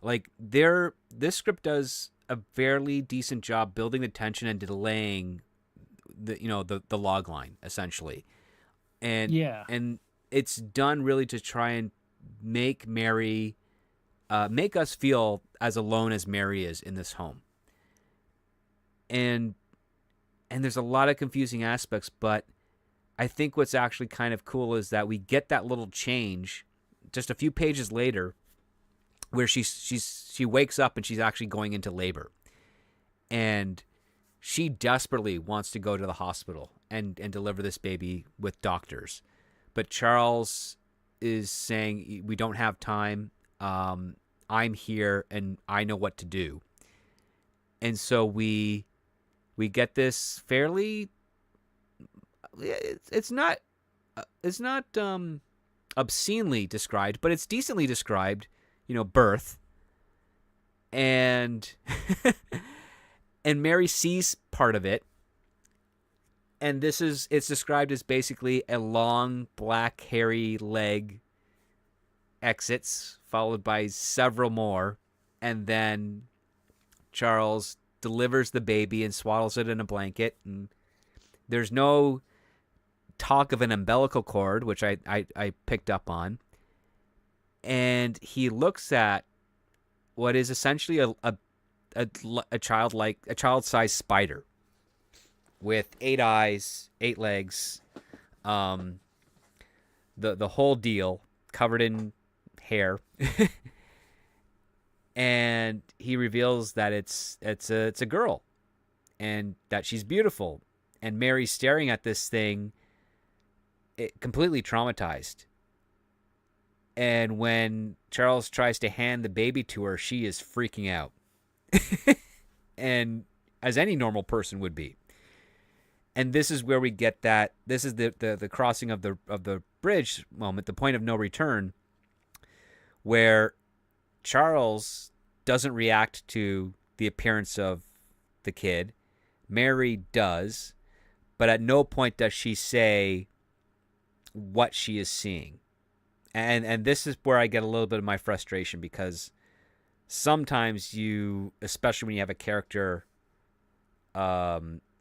like this script does a fairly decent job building the tension and delaying the log line essentially, and Yeah. and it's done really to try and make Mary, make us feel as alone as Mary is in this home. And there's a lot of confusing aspects, but I think what's actually kind of cool is that we get that little change just a few pages later, where she wakes up and she's actually going into labor, and she desperately wants to go to the hospital and deliver this baby with doctors, but Charles is saying, "We don't have time. I'm here and I know what to do." And so we get this fairly, it's not obscenely described, but it's decently described, birth. And and Mary sees part of it. And it's described as basically a long black hairy leg exits, followed by several more, and then Charles delivers the baby and swaddles it in a blanket, and there's no talk of an umbilical cord, which I picked up on. And he looks at what is essentially a child-sized spider with 8 eyes, 8 legs, the whole deal, covered in hair. And he reveals that it's a girl, and that she's beautiful. And Mary's staring at this thing, completely traumatized. And when Charles tries to hand the baby to her, she is freaking out. And as any normal person would be. And this is where we get that. This is the crossing of the bridge moment, the point of no return, where Charles doesn't react to the appearance of the kid. Mary does. but at no point does she say what she is seeing. And this is where I get a little bit of my frustration, because sometimes you, especially when you have a character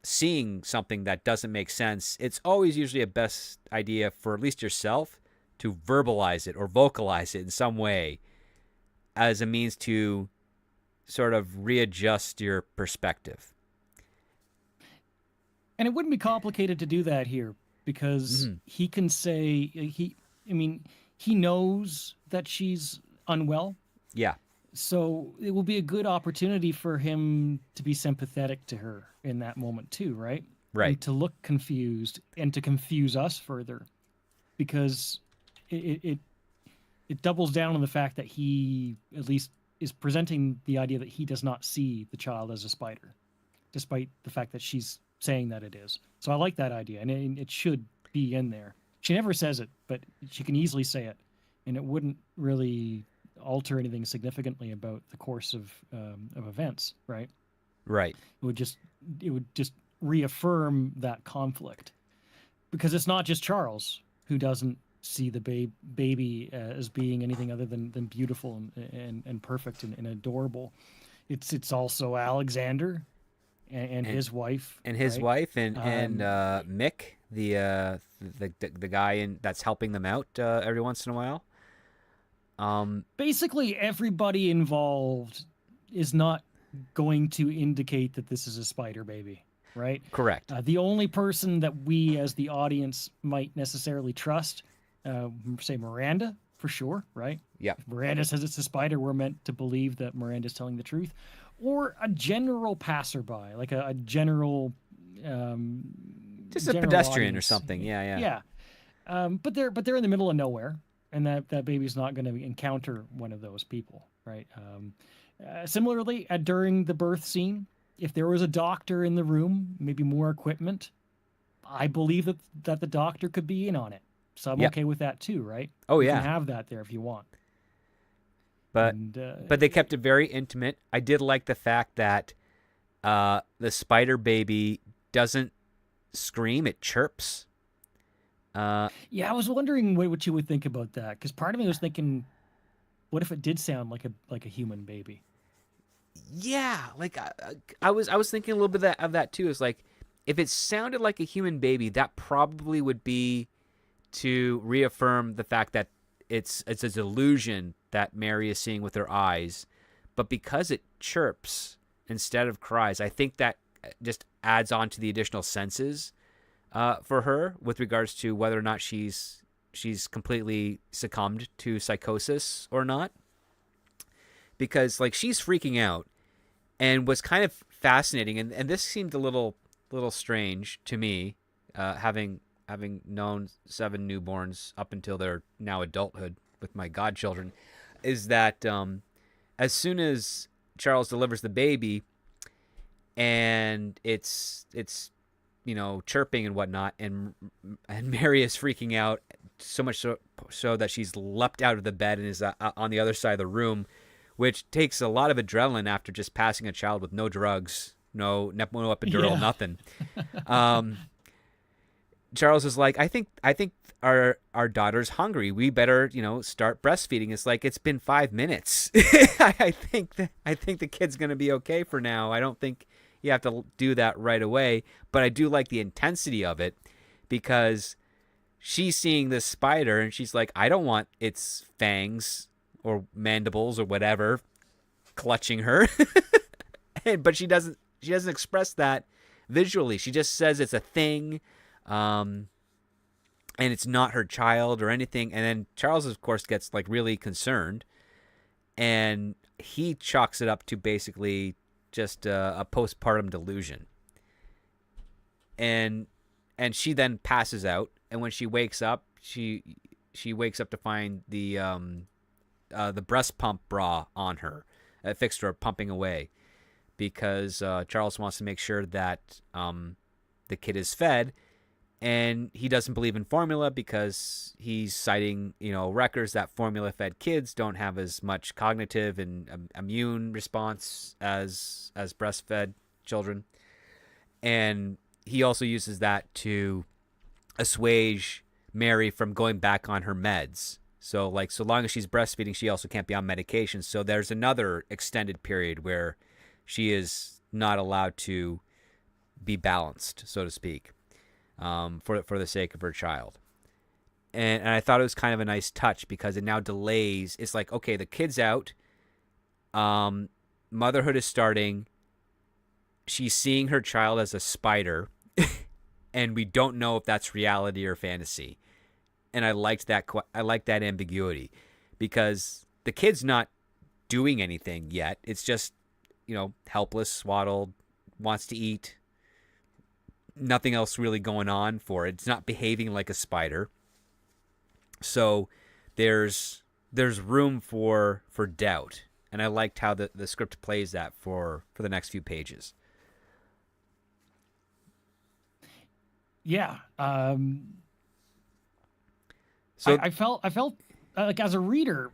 seeing something that doesn't make sense, it's always usually a best idea for at least yourself to verbalize it or vocalize it in some way as a means to sort of readjust your perspective. And it wouldn't be complicated to do that here, because he can say he knows that she's unwell. Yeah. So it will be a good opportunity for him to be sympathetic to her in that moment too, right? Right. And to look confused and to confuse us further, because it doubles down on the fact that he at least is presenting the idea that he does not see the child as a spider, despite the fact that she's saying that it is. So I like that idea, and it should be in there. She never says it, but she can easily say it, and it wouldn't really alter anything significantly about the course of events, right? Right. It would just reaffirm that conflict, because it's not just Charles who doesn't see the baby as being anything other than beautiful and perfect and adorable. It's also Alexander and his wife, and his right? wife and Mick, the guy that's helping them out every once in a while. Basically, everybody involved is not going to indicate that this is a spider baby, right? Correct. The only person that we as the audience might necessarily trust, say Miranda, for sure, right? Yeah. If Miranda says it's a spider, we're meant to believe that Miranda's telling the truth. Or a general passerby, like a general... just a general pedestrian audience. or something. Yeah. But they're in the middle of nowhere, and that baby's not going to encounter one of those people, right? Similarly, during the birth scene, if there was a doctor in the room, maybe more equipment, I believe that the doctor could be in on it. So I'm okay with that too, right? Oh, you yeah. can have that there if you want. But they kept it very intimate. I did like the fact that the spider baby doesn't scream; it chirps. Yeah, I was wondering what you would think about that, because part of me was thinking, what if it did sound like a human baby? Yeah, like I was thinking a little bit of that too. It's like, if it sounded like a human baby, that probably would be to reaffirm the fact that it's a delusion that Mary is seeing with her eyes. But because it chirps instead of cries, I think that just adds on to the additional senses for her with regards to whether or not she's completely succumbed to psychosis or not. Because like, she's freaking out, and what's kind of fascinating, and this seemed a little strange to me, having known 7 newborns up until their now adulthood with my godchildren, is that as soon as Charles delivers the baby and it's chirping and whatnot, and Mary is freaking out so much so that she's leapt out of the bed and is on the other side of the room, which takes a lot of adrenaline after just passing a child with no drugs, no epidural, nothing. Charles is like, I think our daughter's hungry. We better, start breastfeeding. It's like, it's been 5 minutes. I think the kid's gonna be okay for now. I don't think you have to do that right away. But I do like the intensity of it, because she's seeing this spider and she's like, I don't want its fangs or mandibles or whatever clutching her. But she doesn't express that visually. She just says it's a thing. And it's not her child or anything. And then Charles, of course, gets like really concerned, and he chalks it up to basically just a postpartum delusion. And she then passes out, and when she wakes up, she wakes up to find the breast pump bra on her, fixed her, pumping away, because Charles wants to make sure that the kid is fed. And he doesn't believe in formula, because he's citing, records that formula-fed kids don't have as much cognitive and immune response as breastfed children. And he also uses that to assuage Mary from going back on her meds. So like, so long as she's breastfeeding, she also can't be on medication. So there's another extended period where she is not allowed to be balanced, so to speak, for the sake of her child. And I thought it was kind of a nice touch because it now delays. It's like, okay, the kid's out. Motherhood is starting. She's seeing her child as a spider, and we don't know if that's reality or fantasy. And I liked that. I liked that ambiguity, because the kid's not doing anything yet. It's just, helpless, swaddled, wants to eat. Nothing else really going on for it. It's not behaving like a spider. So there's room for doubt, and I liked how the script plays that for the next few pages. Yeah. So I felt like, as a reader,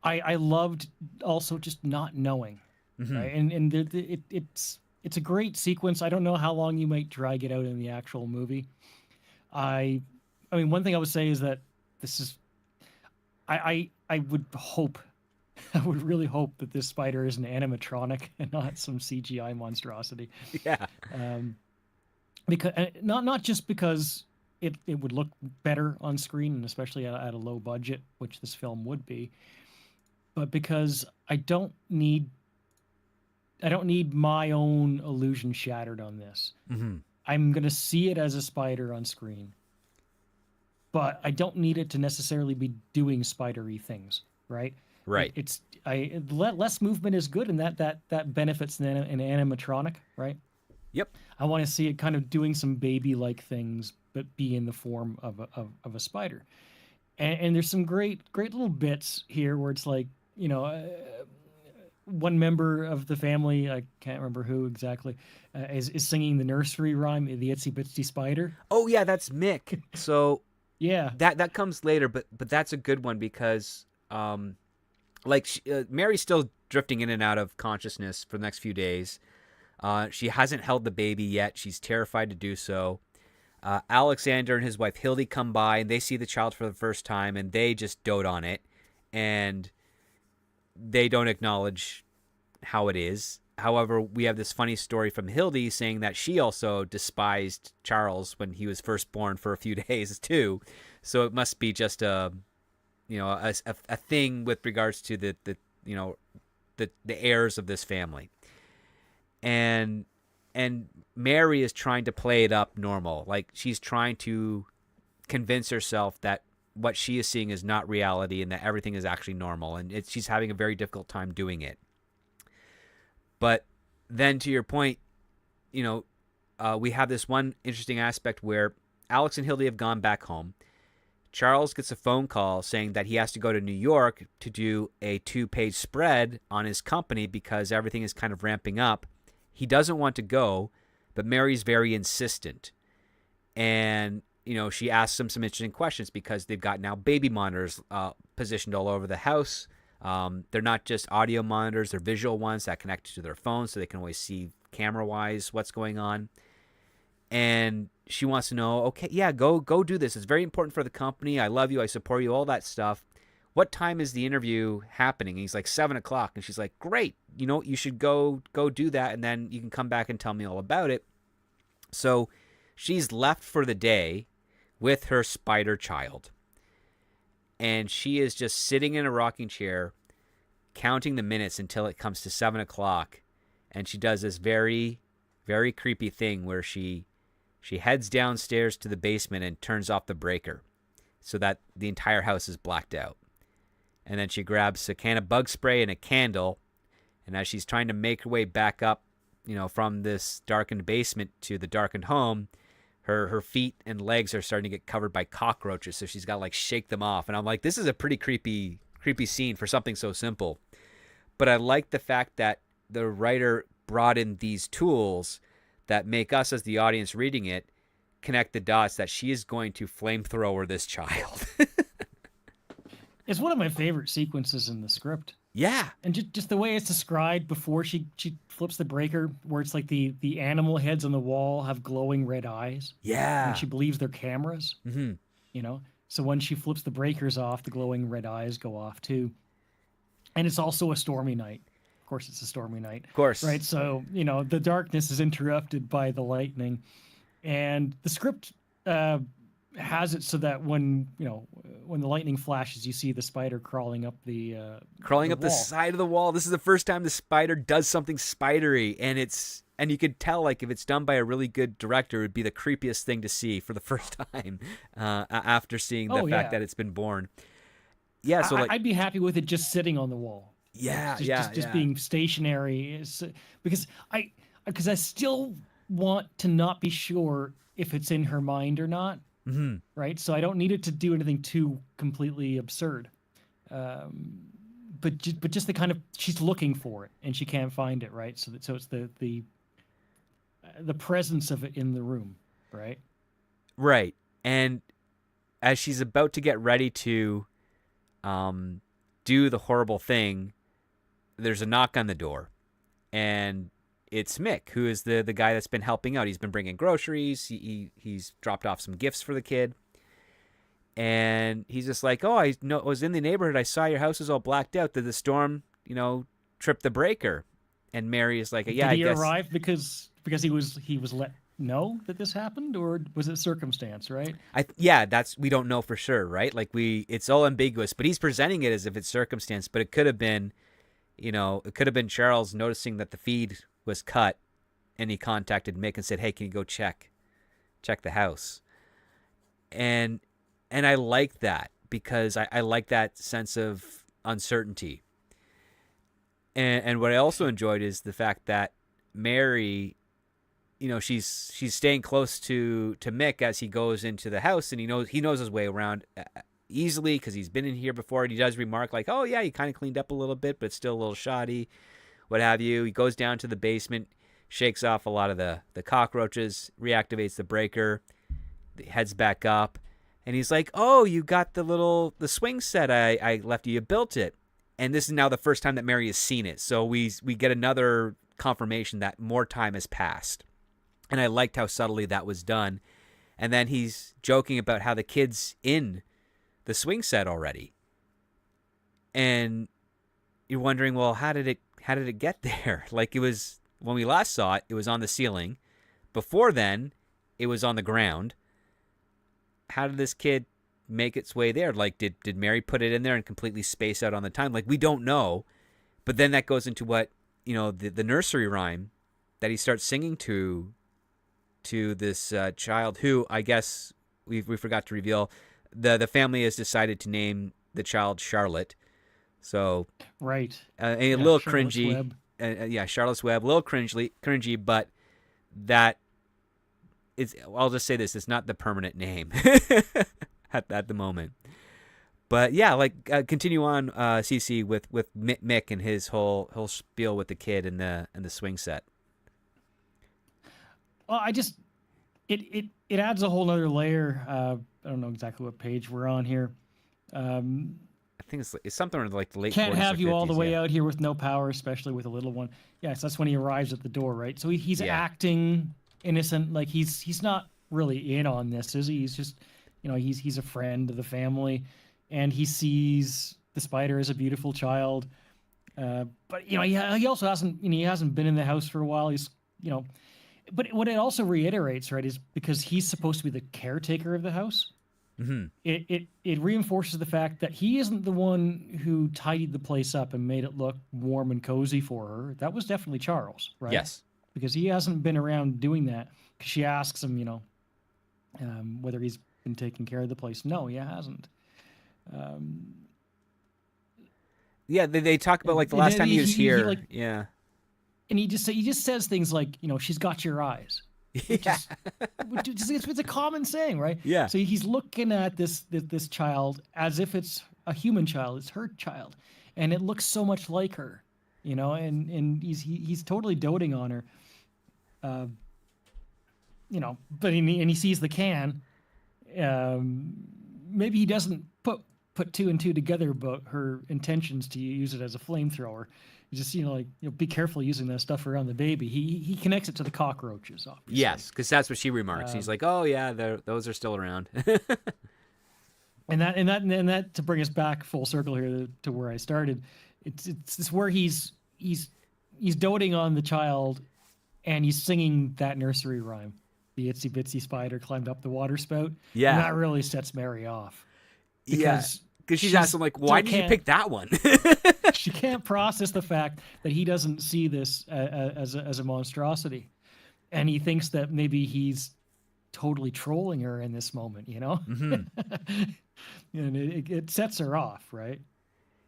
I loved also just not knowing, right? And it's a great sequence. I don't know how long you might drag it out in the actual movie. I mean, one thing I would say is that this is, I would hope, I would really hope that this spider is an animatronic and not some CGI monstrosity. Yeah. Because not just because it would look better on screen, and especially at a low budget, which this film would be, but because I don't need my own illusion shattered on this. I'm gonna see it as a spider on screen, but I don't need it to necessarily be doing spidery things, right? Right. Less movement is good, and that benefits an animatronic, right? Yep. I want to see it kind of doing some baby-like things, but be in the form of a spider. And there's some great little bits here where it's like, one member of the family, I can't remember who exactly, is singing the nursery rhyme, the Itsy Bitsy Spider. Oh yeah, that's Mick. So yeah, that comes later, but that's a good one because Mary's still drifting in and out of consciousness for the next few days. She hasn't held the baby yet. She's terrified to do so. Alexander and his wife Hildy come by, and they see the child for the first time, and they just dote on it, and they don't acknowledge how it is. However, we have this funny story from Hildy saying that she also despised Charles when he was first born for a few days too. So it must be just a thing with regards to the heirs of this family. And Mary is trying to play it up normal. Like, she's trying to convince herself that what she is seeing is not reality and that everything is actually normal. And she's having a very difficult time doing it. But then, to your point, we have this one interesting aspect where Alex and Hildy have gone back home. Charles gets a phone call saying that he has to go to New York to do a 2-page spread on his company because everything is kind of ramping up. He doesn't want to go, but Mary's very insistent. And, she asks him some interesting questions because they've got now baby monitors positioned all over the house. They're not just audio monitors, they're visual ones that connect to their phones so they can always see camera-wise what's going on. And she wants to know, okay, yeah, go do this. It's very important for the company. I love you. I support you, all that stuff. What time is the interview happening? And he's like, 7:00. And she's like, great. You should go do that, and then you can come back and tell me all about it. So she's left for the day with her spider child. And she is just sitting in a rocking chair, counting the minutes until it comes to 7:00. And she does this very, very creepy thing where she heads downstairs to the basement and turns off the breaker so that the entire house is blacked out. And then she grabs a can of bug spray and a candle. And as she's trying to make her way back up, from this darkened basement to the darkened home, her feet and legs are starting to get covered by cockroaches. So she's got to shake them off. And I'm like, this is a pretty creepy scene for something so simple. But I like the fact that the writer brought in these tools that make us, as the audience reading it, connect the dots that she is going to flamethrower this child. It's one of my favorite sequences in the script. Yeah. And just the way it's described before she flips the breaker, where it's like the animal heads on the wall have glowing red eyes, and Yeah. she believes they're cameras. Hmm. You know, so when she flips the breakers off, the glowing red eyes go off too. And it's also a stormy night. Of course, it's a stormy night, Of course. right? So the darkness is interrupted by the lightning, and the script has it so that when the lightning flashes, you see the spider crawling up Crawling the up the wall. side of the wall. This is the first time the spider does something spidery, and you could tell, like, if it's done by a really good director, it would be the creepiest thing to see for the first time after seeing the Oh fact yeah, that it's been born. Yeah, so like, I'd be happy with it just sitting on the wall. yeah, Just being stationary because I still want to not be sure if it's in her mind or not, Hmm. right? So I don't need it to do anything too completely absurd. But just the kind of she's looking for it and she can't find it, right? So it's the presence of it in the room, right? Right. And as she's about to get ready to do the horrible thing, there's a knock on the door, and it's Mick, who is the guy that's been helping out. He's been bringing groceries. He's dropped off some gifts for the kid, and he's just like, "Oh, I was in the neighborhood. I saw your house was all blacked out. Did the storm, trip the breaker?" And Mary is like, "Yeah, Did I he guess." arrive because he was let know that this happened, or was it circumstance, right? Yeah, we don't know for sure, right? Like it's all ambiguous, but he's presenting it as if it's circumstance, but it could have been, it could have been Charles noticing that the feed was cut, and he contacted Mick and said, "Hey, can you go check the house?" And I like that because I like that sense of uncertainty. And what I also enjoyed is the fact that Mary, she's staying close to Mick as he goes into the house, and he knows his way around easily because he's been in here before. And he does remark like, "Oh yeah, you kind of cleaned up a little bit, but it's still a little shoddy, what have you." He goes down to the basement, shakes off a lot of the cockroaches, reactivates the breaker, heads back up, and he's like, "Oh, you got the swing set I left you. You built it." And this is now the first time that Mary has seen it, so we get another confirmation that more time has passed. And I liked how subtly that was done. And then he's joking about how the kid's in the swing set already. And you're wondering, well, how did it get there? Like, it was, when we last saw it, it was on the ceiling. Before then, it was on the ground. How did this kid make its way there? Like, did Mary put it in there and completely space out on the time? Like, we don't know. But then that goes into what, the nursery rhyme that he starts singing to this child, who I guess we forgot to reveal. The family has decided to name the child Charlotte. So Right. a Yeah, little Charlotte's cringy. Web. Yeah, Charlotte's Web, a little cringy, but that is, I'll just say this, it's not the permanent name at the moment. But yeah, like continue on, CC, with Mick and his whole spiel with the kid and the swing set. Well, it adds a whole nother layer. I don't know exactly what page we're on here. I think it's something like the late Can't 40s or have you all the 50s, way yeah. out here with no power, especially with a little one. Yes, that's when he arrives at the door, right? So he's Yeah. acting innocent, like he's not really in on this, is he? He's just, he's a friend of the family, and he sees the spider as a beautiful child. But he also hasn't been in the house for a while. But what it also reiterates, right, is because he's supposed to be the caretaker of the house. Mm-hmm. It reinforces the fact that he isn't the one who tidied the place up and made it look warm and cozy for her. That was definitely Charles, right? Yes. Because he hasn't been around doing that. Because she asks him, whether he's been taking care of the place. No, he hasn't. Yeah, they talk about, like, the last time he was here. Yeah. And he just says things like, she's got your eyes. Yeah. It's a common saying, right? Yeah. So he's looking at this child as if it's a human child. It's her child, and it looks so much like her, and he's totally doting on her. But he sees the can. Maybe he doesn't put put two and two together about her intentions to use it as a flamethrower. You just, be careful using that stuff around the baby. He connects it to the cockroaches, obviously. Yes, because that's what she remarks. He's like, "Oh yeah, those are still around." and that to bring us back full circle here to where I started, it's where he's doting on the child, and he's singing that nursery rhyme. The itsy bitsy spider climbed up the water spout. Yeah, and that really sets Mary off. Because she's asking like, "Why did you pick that one?" She can't process the fact that he doesn't see this as a monstrosity, and he thinks that maybe he's totally trolling her in this moment. And it sets her off, right?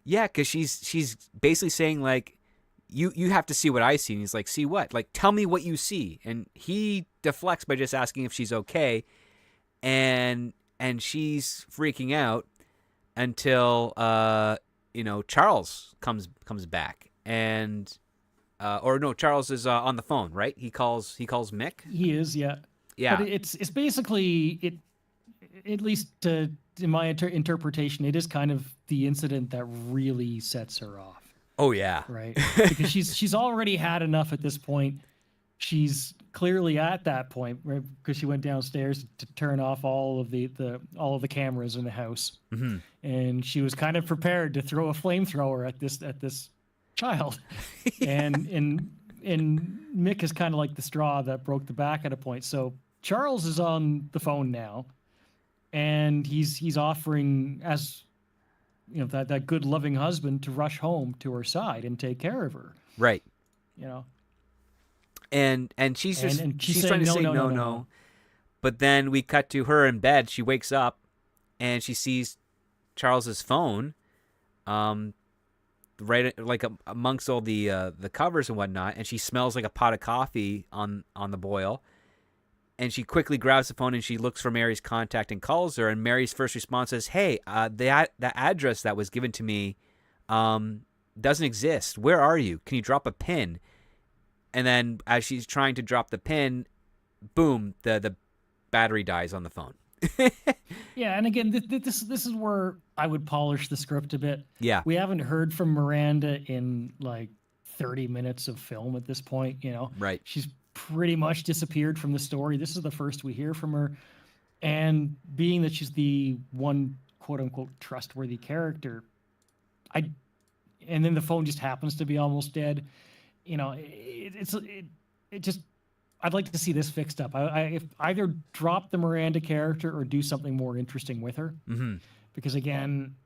Yeah, because she's basically saying like, you have to see what I see. And he's like, see what? Like, tell me what you see. And he deflects by just asking if she's okay. And she's freaking out until, Charles comes back. And, or no, Charles is on the phone, right? He calls Mick. He is, yeah. Yeah. But it's basically, at least in my interpretation, it is kind of the incident that really sets her off. Oh yeah, right. Because she's already had enough at this point. She's clearly at that point, right? Because she went downstairs to turn off all of the cameras in the house, and she was kind of prepared to throw a flamethrower at this child, and Mick is kind of like the straw that broke the back at a point. So Charles is on the phone now, and he's offering, as that good loving husband, to rush home to her side and take care of her. Right. And she's she's trying to say no. But then we cut to her in bed. She wakes up and she sees Charles's phone, right, like amongst all the covers and whatnot, and she smells like a pot of coffee on the boil. And she quickly grabs the phone and she looks for Mary's contact and calls her. And Mary's first response is, "Hey, the address that was given to me doesn't exist. Where are you? Can you drop a pin?" And then as she's trying to drop the pin, boom, the battery dies on the phone. Yeah, and again, this is where I would polish the script a bit. Yeah. We haven't heard from Miranda in like 30 minutes of film at this point, Right. She's pretty much disappeared from the story. This is the first we hear from her. And being that she's the one quote unquote trustworthy character, and then the phone just happens to be almost dead. It just, I'd like to see this fixed up. If either drop the Miranda character or do something more interesting with her. Mm-hmm. Because again,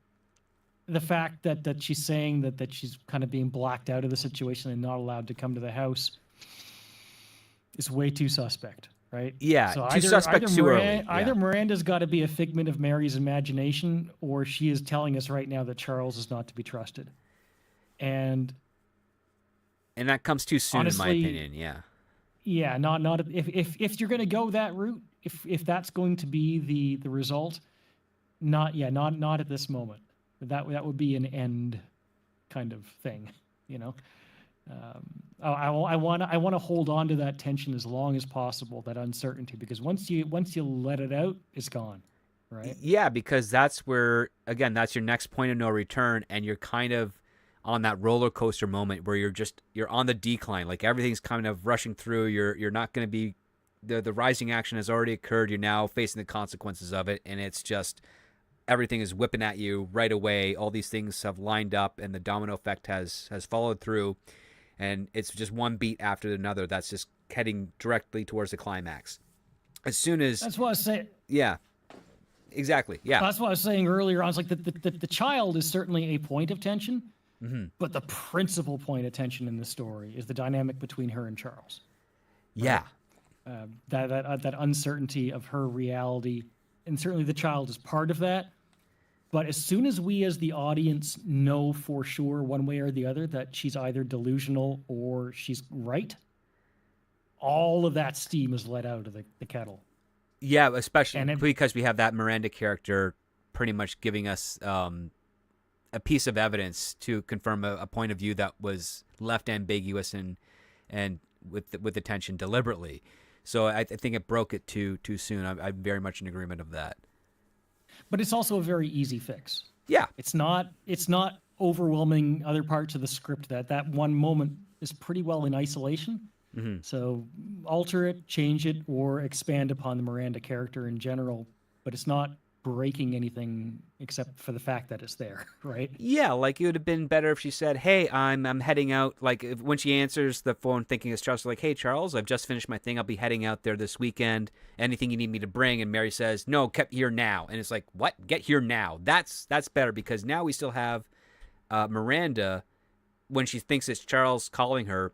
the fact that she's saying that she's kind of being blacked out of the situation and not allowed to come to the house is way too suspect, right? Yeah, so too suspect too early. Either Miranda's got to be a figment of Mary's imagination, or she is telling us right now that Charles is not to be trusted. And that comes too soon, honestly, in my opinion. Yeah. Yeah, not if you're going to go that route, if that's going to be the result, not at this moment. That would be an end kind of thing, I want to hold on to that tension as long as possible, that uncertainty, because once you let it out, it's gone, right? Yeah, because that's where, again, that's your next point of no return, and you're kind of on that roller coaster moment where you're on the decline, like everything's kind of rushing through. You're not going to be, the rising action has already occurred. You're now facing the consequences of it, and it's just everything is whipping at you right away. All these things have lined up, and the domino effect has followed through. And it's just one beat after another that's just heading directly towards the climax. As soon as... That's what I was saying. Yeah, exactly. Yeah. That's what I was saying earlier on. It's like the child is certainly a point of tension, but the principal point of tension in the story is the dynamic between her and Charles. Right? Yeah. That uncertainty of her reality, and certainly the child is part of that. But as soon as we as the audience know for sure one way or the other that she's either delusional or she's right, all of that steam is let out of the kettle. Yeah, especially because we have that Miranda character pretty much giving us a piece of evidence to confirm a point of view that was left ambiguous and with attention deliberately. So I think it broke it too soon. I'm very much in agreement of that. But it's also a very easy fix. Yeah. It's not overwhelming other parts of the script. That one moment is pretty well in isolation. Hmm. So alter it, change it, or expand upon the Miranda character in general, but it's not breaking anything except for the fact that it's there, right? Yeah, like it would have been better if she said, "Hey, I'm heading out." Like when she answers the phone, thinking it's Charles, like, "Hey, Charles, I've just finished my thing. I'll be heading out there this weekend. Anything you need me to bring?" And Mary says, "No, get here now." And it's like, "What? Get here now?" That's better because now we still have Miranda when she thinks it's Charles calling her,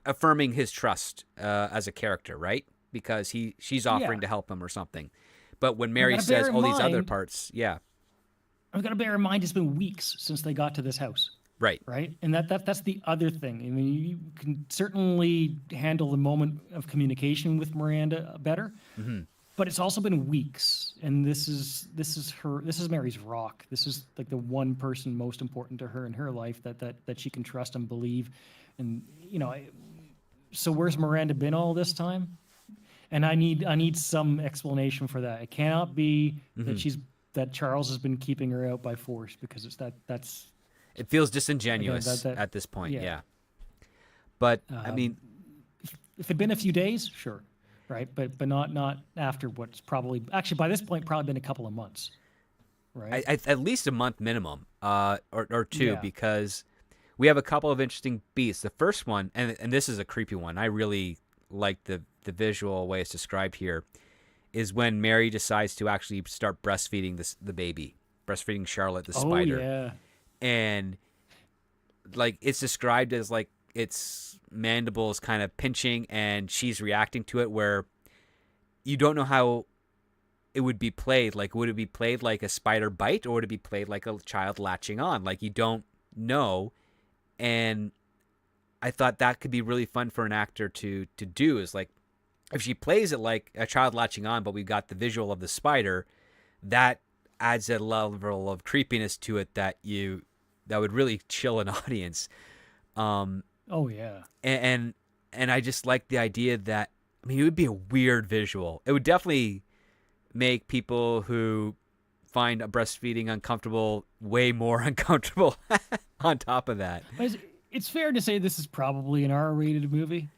affirming his trust as a character, right? Because she's Yeah. offering to help him or something. But when I've Mary got to bear says in all these other mind, parts, yeah, I've got to bear in mind it's been weeks since they got to this house, right. right? And that's the other thing. I mean, you can certainly handle the moment of communication with Miranda better, Hmm. but it's also been weeks, and this is Mary's rock. This is like the one person most important to her in her life that she can trust and believe. And so where's Miranda been all this time? And I need some explanation for that. It cannot be Hmm. that Charles has been keeping her out by force, because that's It feels again disingenuous at this point, yeah. yeah. But I Um, mean, if it'd been a few days, sure, right, but not after what's probably actually by this point probably been a couple of months, right? at least a month minimum, or two, Yeah. because we have a couple of interesting beats. The first one, and this is a creepy one. I really like the visual way it's described here. Is when Mary decides to actually start breastfeeding the baby, breastfeeding Charlotte the Oh spider, yeah. and like it's described as like its mandibles kind of pinching, and she's reacting to it where you don't know how it would be played. Like, would it be played like a spider bite, or would it be played like a child latching on? Like, you don't know. And I thought that could be really fun for an actor to do, is like if she plays it like a child latching on, but we got the visual of the spider, that adds a level of creepiness to it that would really chill an audience. Um, Oh yeah. and and I just like the idea that, I mean, it would be a weird visual. It would definitely make people who find breastfeeding uncomfortable way more uncomfortable on top of that. But it's fair to say this is probably an R-rated movie.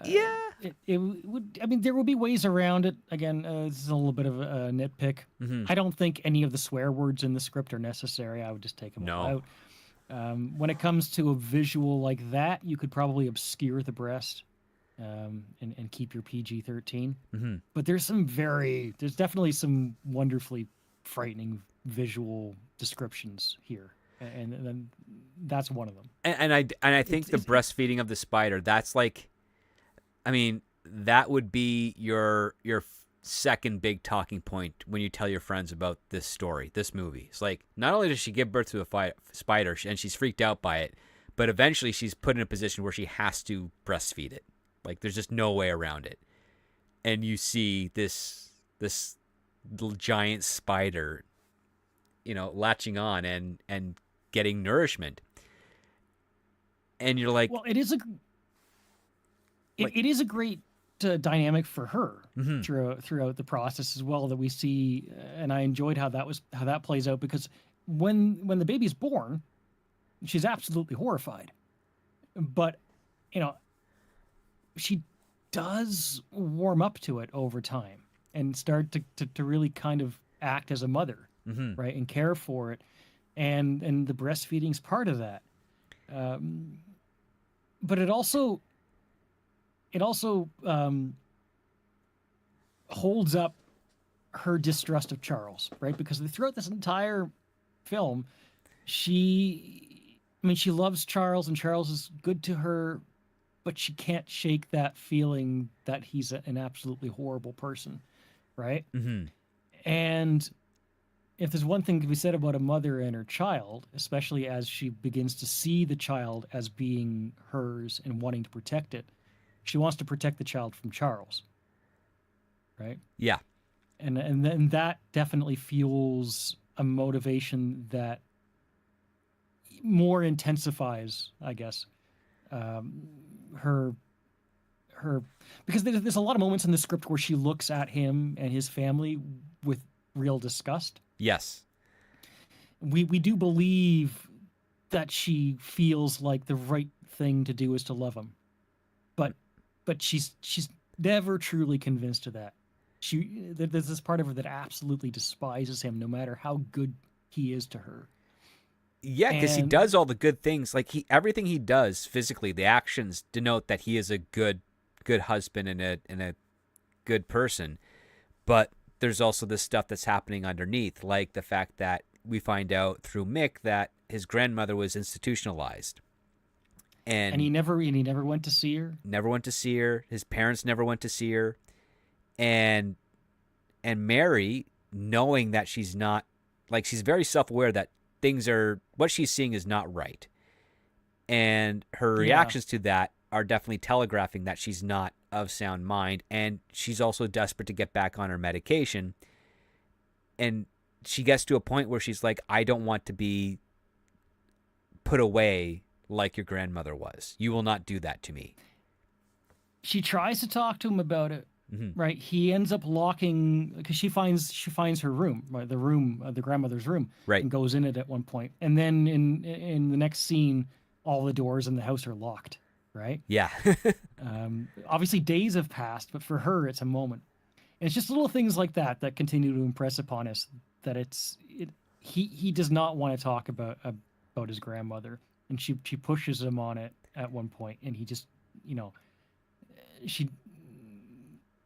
Yeah. It would. I mean, there will be ways around it. Again, this is a little bit of a nitpick. Hmm. I don't think any of the swear words in the script are necessary. I would just take them all No. out. When it comes to a visual like that, you could probably obscure the breast, and keep your PG-13. Hmm. But there's definitely some wonderfully frightening visual descriptions here, and then that's one of them. And I think It's, the it's breastfeeding of the spider, that's like, I mean, that would be your second big talking point when you tell your friends about this story, this movie. It's like, not only does she give birth to a spider and she's freaked out by it, but eventually she's put in a position where she has to breastfeed it. Like, there's just no way around it. And you see this little giant spider, latching on and getting nourishment. And you're like, well, it is a like, it is a great dynamic for her mm-hmm, throughout the process as well, that we see, and I enjoyed how that plays out, because when the baby's born, she's absolutely horrified, but you know she does warm up to it over time and start to really kind of act as a mother, mm-hmm. right, and care for it, and the breastfeeding's part of that. Um, but it also holds up her distrust of Charles, right? Because throughout this entire film, she loves Charles and Charles is good to her, but she can't shake that feeling that he's an absolutely horrible person, right? Mm-hmm. And if there's one thing to be said about a mother and her child, especially as she begins to see the child as being hers and wanting to protect it, she wants to protect the child from Charles, right? Yeah. And then that definitely fuels a motivation that more intensifies, I guess, um, her because there's a lot of moments in the script where she looks at him and his family with real disgust. Yes. we do believe that she feels like the right thing to do is to love him, but she's never truly convinced of that. There's this part of her that absolutely despises him, no matter how good he is to her. Yeah, because he And does all the good things. Like everything he does physically, the actions denote that he is a good husband and a good person. But there's also this stuff that's happening underneath, like the fact that we find out through Mick that his grandmother was institutionalized and and he never went to see her. never went to see her. His parents never went to see her, and Mary, knowing that she's not, like, she's very self-aware that things are, what she's seeing is not right, and her Yeah. reactions to that are definitely telegraphing that she's not of sound mind, and she's also desperate to get back on her medication. And she gets to a point where she's like, I don't want to be put away like your grandmother was. You will not do that to me. She tries to talk to him about it. Mm-hmm. Right. He ends up locking because she finds her room, right, the room, the grandmother's room, Right. and goes in it at one point. And then in the next scene, all the doors in the house are locked. Right. Yeah. Obviously, days have passed, but for her, it's a moment. And it's just little things like that that continue to impress upon us that he does not want to talk about his grandmother, and she pushes him on it at one point, and he just, you know, she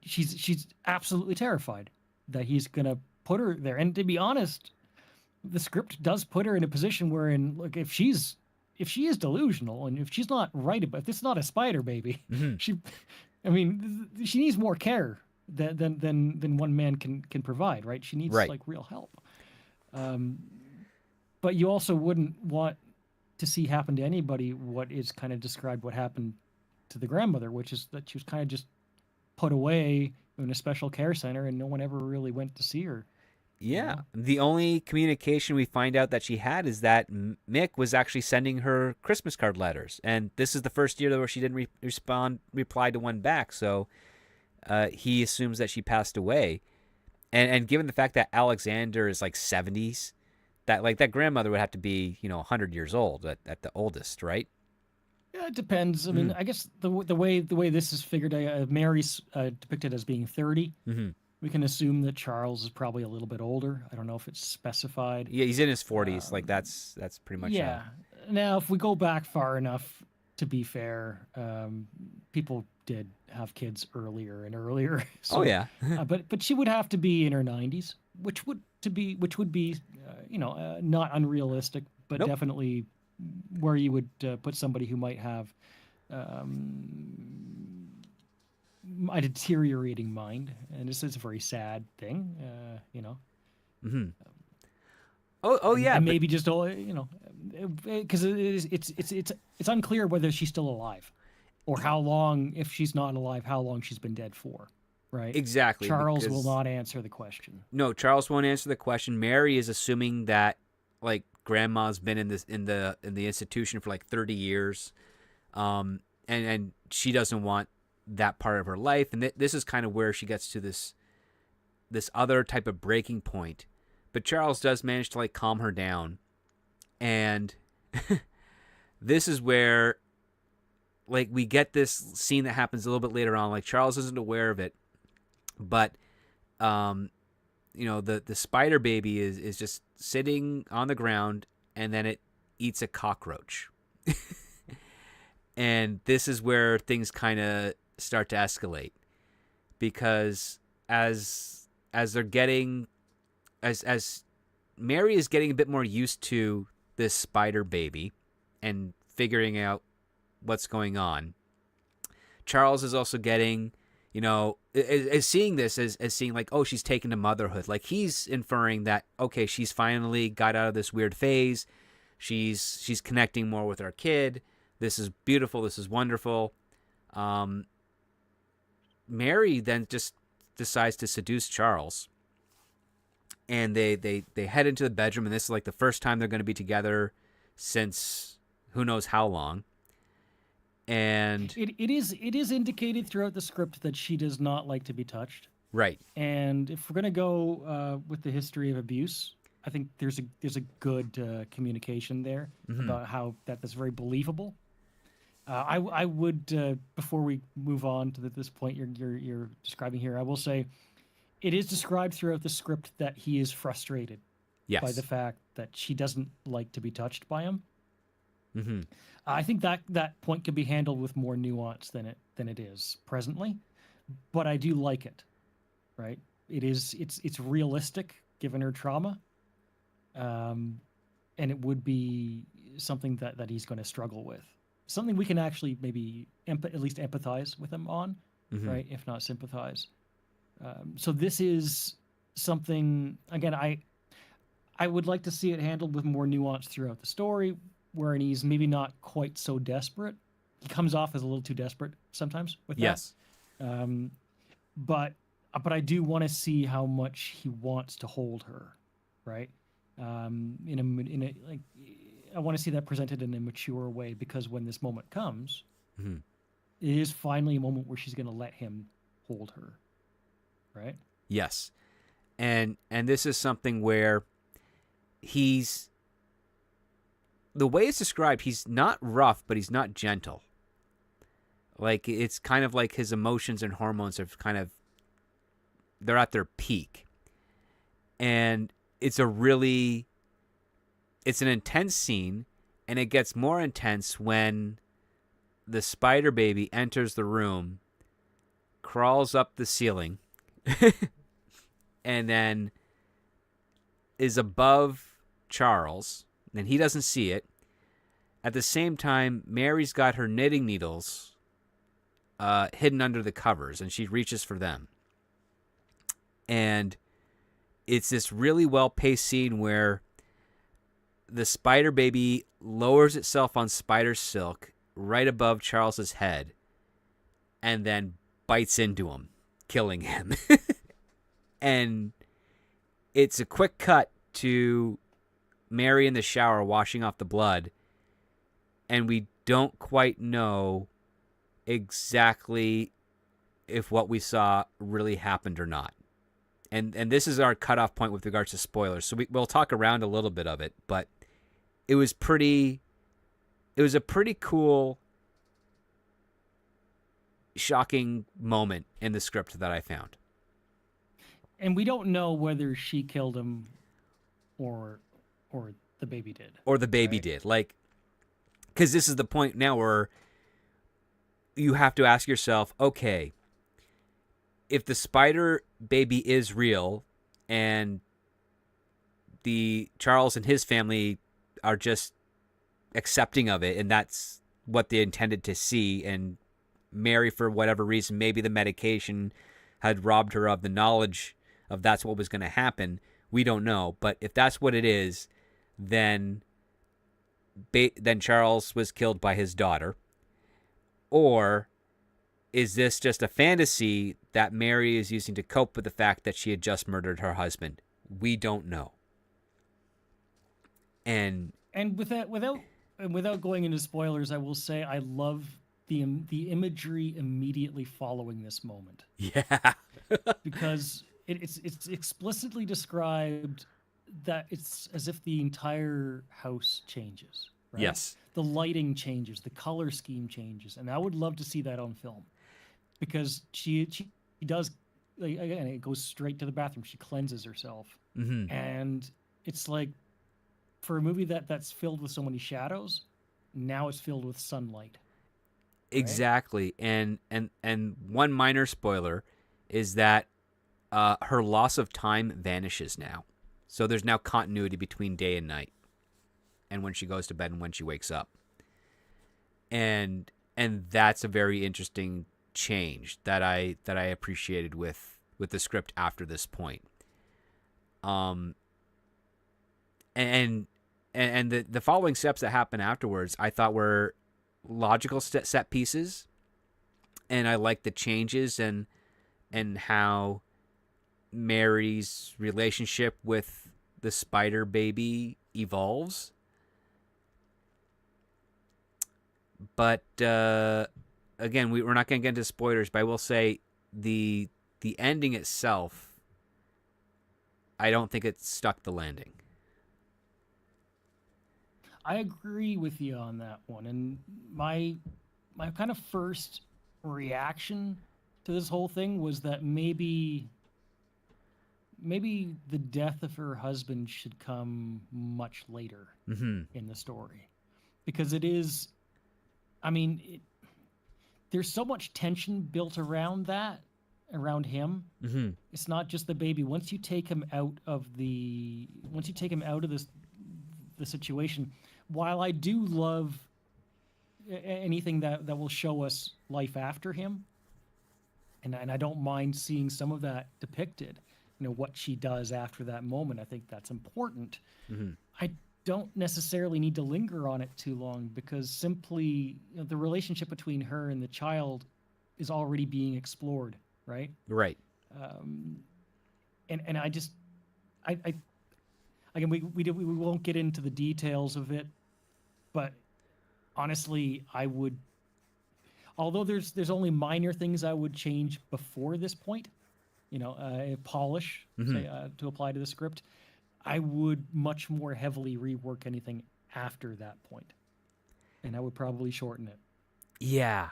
she's absolutely terrified that he's gonna put her there. And to be honest, the script does put her in a position wherein, look, if she is delusional and if she's not right about, if this is not a spider baby, Mm-hmm. I mean, she needs more care than one man can provide, right? She needs Right. like real help. But you also wouldn't want to see happen to anybody what is kind of described what happened to the grandmother, which is that she was kind of just put away in a special care center and no one ever really went to see her. Yeah. know? The only communication we find out that she had is that Mick was actually sending her Christmas card letters. And this is the first year where she didn't reply to one back. So he assumes that she passed away. And given the fact that Alexander is like 70s, that grandmother would have to be, 100 years old at the oldest, right? Yeah, it depends. I mean, Mm. I guess the way this is figured, Mary's depicted as being 30. Mm-hmm. We can assume that Charles is probably a little bit older. I don't know if it's specified. Yeah, he's in his 40s. Like that's pretty much. Yeah. Now, if we go back far enough, to be fair, people did have kids earlier and earlier. Oh So, yeah. but she would have to be in her 90s, which would be not unrealistic, but Nope. definitely where you would put somebody who might have um, a deteriorating mind, and this is a very sad thing, Mm-hmm. Oh yeah. and But maybe just because it's unclear whether she's still alive, or how long, if she's not alive, how long she's been dead for, right? exactly. Charles will Because not answer the question. no, Charles won't answer the question. Mary is assuming that like grandma's been in the institution for like 30 years, and she doesn't want that part of her life. And this is kind of where she gets to this other type of breaking point. But Charles does manage to like calm her down, and this is where like we get this scene that happens a little bit later on. Like Charles isn't aware of it, but the spider baby is just sitting on the ground, and then it eats a cockroach. And this is where things kind of start to escalate, because as they're getting as Mary is getting a bit more used to this spider baby and figuring out what's going on, Charles is also getting, is seeing this as seeing like, oh, she's taken to motherhood. Like he's inferring that, okay, she's finally got out of this weird phase. She's connecting more with our kid. This is beautiful. This is wonderful. Mary then just decides to seduce Charles, and they head into the bedroom, and this is like the first time they're going to be together since who knows how long. And It is indicated throughout the script that she does not like to be touched. right. And if we're gonna go with the history of abuse, I think there's a good communication there about how that's very believable. I would before we move on to this point you're describing here, I will say it is described throughout the script that he is frustrated by the Yes. fact that she doesn't like to be touched by him. Mm-hmm. I think that point could be handled with more nuance than it is presently, but I do like it. Right? It's realistic given her trauma, um, and it would be something that he's going to struggle with. Something we can actually maybe at least empathize with him on, Mm-hmm. right? If not sympathize. So this is something again. I would like to see it handled with more nuance throughout the story, wherein he's maybe not quite so desperate. He comes off as a little too desperate sometimes with that. Yes. Um, but I do want to see how much he wants to hold her, right? In a like, I want to see that presented in a mature way because when this moment comes, Mm-hmm. it is finally a moment where she's going to let him hold her, right? Yes. And this is something where he's the way it's described, he's not rough, but he's not gentle. Like it's kind of like his emotions and hormones have kind of they're at their peak. And it's an intense scene, and it gets more intense when the spider baby enters the room, crawls up the ceiling, and then is above Charles, and he doesn't see it. At the same time, Mary's got her knitting needles hidden under the covers, and she reaches for them. And it's this really well-paced scene where the spider baby lowers itself on spider silk right above Charles's head and then bites into him, killing him. And it's a quick cut to Mary in the shower washing off the blood, and we don't quite know exactly if what we saw really happened or not. And this is our cutoff point with regards to spoilers. So we'll talk around a little bit of it, but it was a pretty cool, shocking moment in the script that I found. And we don't know whether she killed him or the baby did. Or the baby right? did. Like, because this is the point now where you have to ask yourself, okay, if the spider baby is real and the Charles and his family are just accepting of it and that's what they intended to see, and Mary, for whatever reason, maybe the medication had robbed her of the knowledge of that's what was going to happen, we don't know. But if that's what it is, then Charles was killed by his daughter. Or is this just a fantasy that Mary is using to cope with the fact that she had just murdered her husband? We don't know. And without going into spoilers, I will say I love the imagery immediately following this moment. yeah. Because it's explicitly described that it's as if the entire house changes. Right? Yes. The lighting changes, the color scheme changes, and I would love to see that on film. Because she does, like, again, it goes straight to the bathroom. She cleanses herself, and it's like for a movie that's filled with so many shadows, now it's filled with sunlight. Right? Exactly. And one minor spoiler is that her loss of time vanishes now. So there's now continuity between day and night, and when she goes to bed and when she wakes up. And that's a very interesting change that I appreciated with the script after this point. And the following steps that happen afterwards I thought were logical set pieces, and I like the changes and how Mary's relationship with the spider baby evolves. But again, we're not going to get into spoilers, but I will say the ending itself, I don't think it stuck the landing. I agree with you on that one. And my kind of first reaction to this whole thing was that maybe the death of her husband should come much later Mm-hmm. in the story, because it is, I mean, there's so much tension built around that, around him. Mm-hmm. It's not just the baby. Once you take him out of this the situation, while I do love anything that will show us life after him, and I don't mind seeing some of that depicted, what she does after that moment. I think that's important. Mm-hmm. I don't necessarily need to linger on it too long, because simply the relationship between her and the child is already being explored, right? Right. And I just I again, we won't get into the details of it, but honestly, I would, although there's only minor things I would change before this point, polish, say, to apply to the script, I would much more heavily rework anything after that point, and I would probably shorten it. Yeah.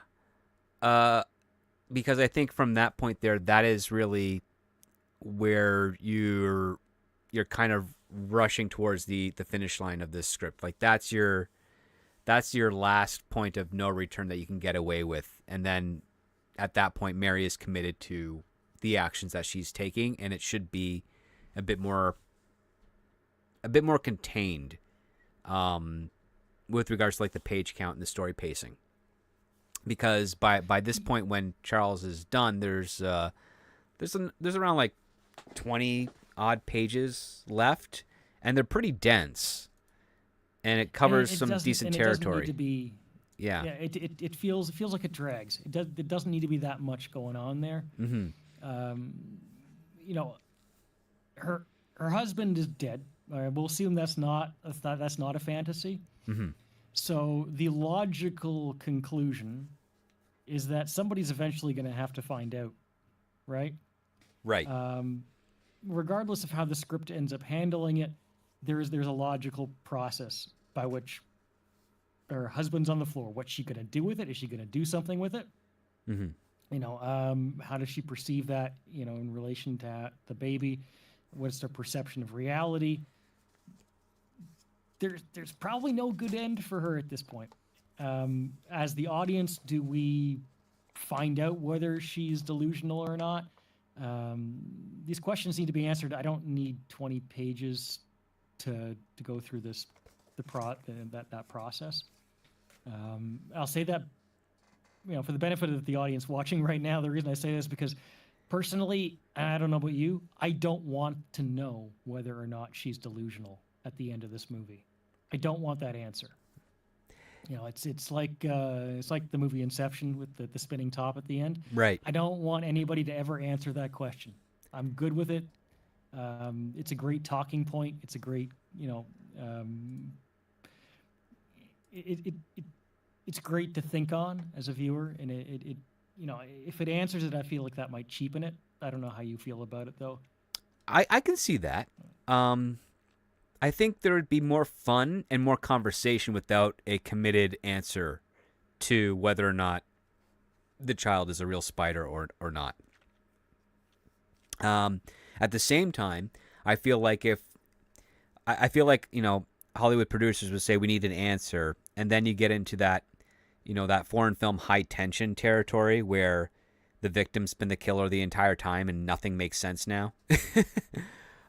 Because I think from that point there, that is really where you're kind of rushing towards the finish line of this script. Like that's your last point of no return that you can get away with. And then at that point, Mary is committed to the actions that she's taking, and it should be a bit more contained with regards to like the page count and the story pacing. Because by this point, when Charles is done, there's around like 20 odd pages left, and they're pretty dense, and it covers some decent territory. It doesn't need to be, yeah. It feels like it drags. It doesn't need to be that much going on there. Mm-hmm. Her husband is dead. We'll assume that's not a fantasy. Mm-hmm. So the logical conclusion is that somebody's eventually going to have to find out, right? Right. Regardless of how the script ends up handling it, there's a logical process by which her husband's on the floor. What's she going to do with it? Is she going to do something with it? Mm-hmm. How does she perceive that, in relation to the baby? What's their perception of reality? There's probably no good end for her at this point. As the audience, do we find out whether she's delusional or not? These questions need to be answered. I don't need 20 pages to go through that process. I'll say that, for the benefit of the audience watching right now, the reason I say this is because personally, I don't know about you, I don't want to know whether or not she's delusional at the end of this movie. I don't want that answer. It's like the movie Inception with the spinning top at the end. Right. I don't want anybody to ever answer that question. I'm good with it. It's a great talking point. It's a great, it's great to think on as a viewer, and it if it answers it, I feel like that might cheapen it. I don't know how you feel about it though. I can see that. I think there would be more fun and more conversation without a committed answer to whether or not the child is a real spider or not. At the same time, I feel like Hollywood producers would say we need an answer, and then you get into that, that foreign film high tension territory where the victim's been the killer the entire time and nothing makes sense now.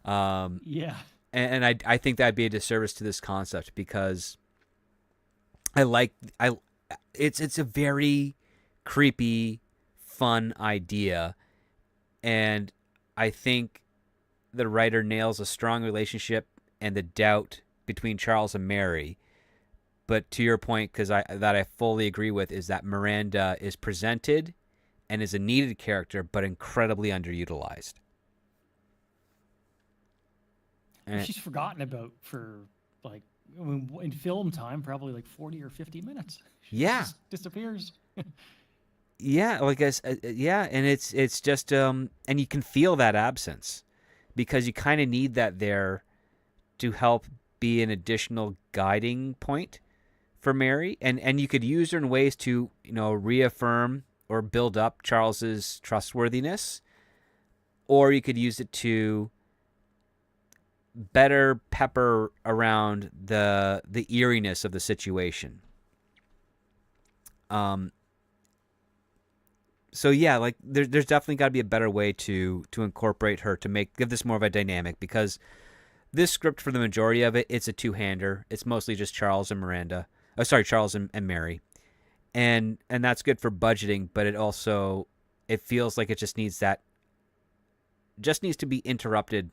Yeah. And I think that'd be a disservice to this concept, because it's a very creepy, fun idea, and I think the writer nails a strong relationship and the doubt between Charles and Mary. But to your point, because I fully agree with, is that Miranda is presented and is a needed character, but incredibly underutilized. She's forgotten about for in film time, probably like 40 or 50 minutes. She just disappears. Yeah, like and it's just and you can feel that absence, because you kind of need that there to help be an additional guiding point for Mary, and you could use her in ways to, reaffirm or build up Charles's trustworthiness, or you could use it to better pepper around the eeriness of the situation. So yeah, like there's definitely got to be a better way to incorporate her to give this more of a dynamic, because this script, for the majority of it, it's a two-hander. It's mostly just Charles and Miranda. Oh, sorry, Charles and Mary, and that's good for budgeting, but it feels like it just needs to be interrupted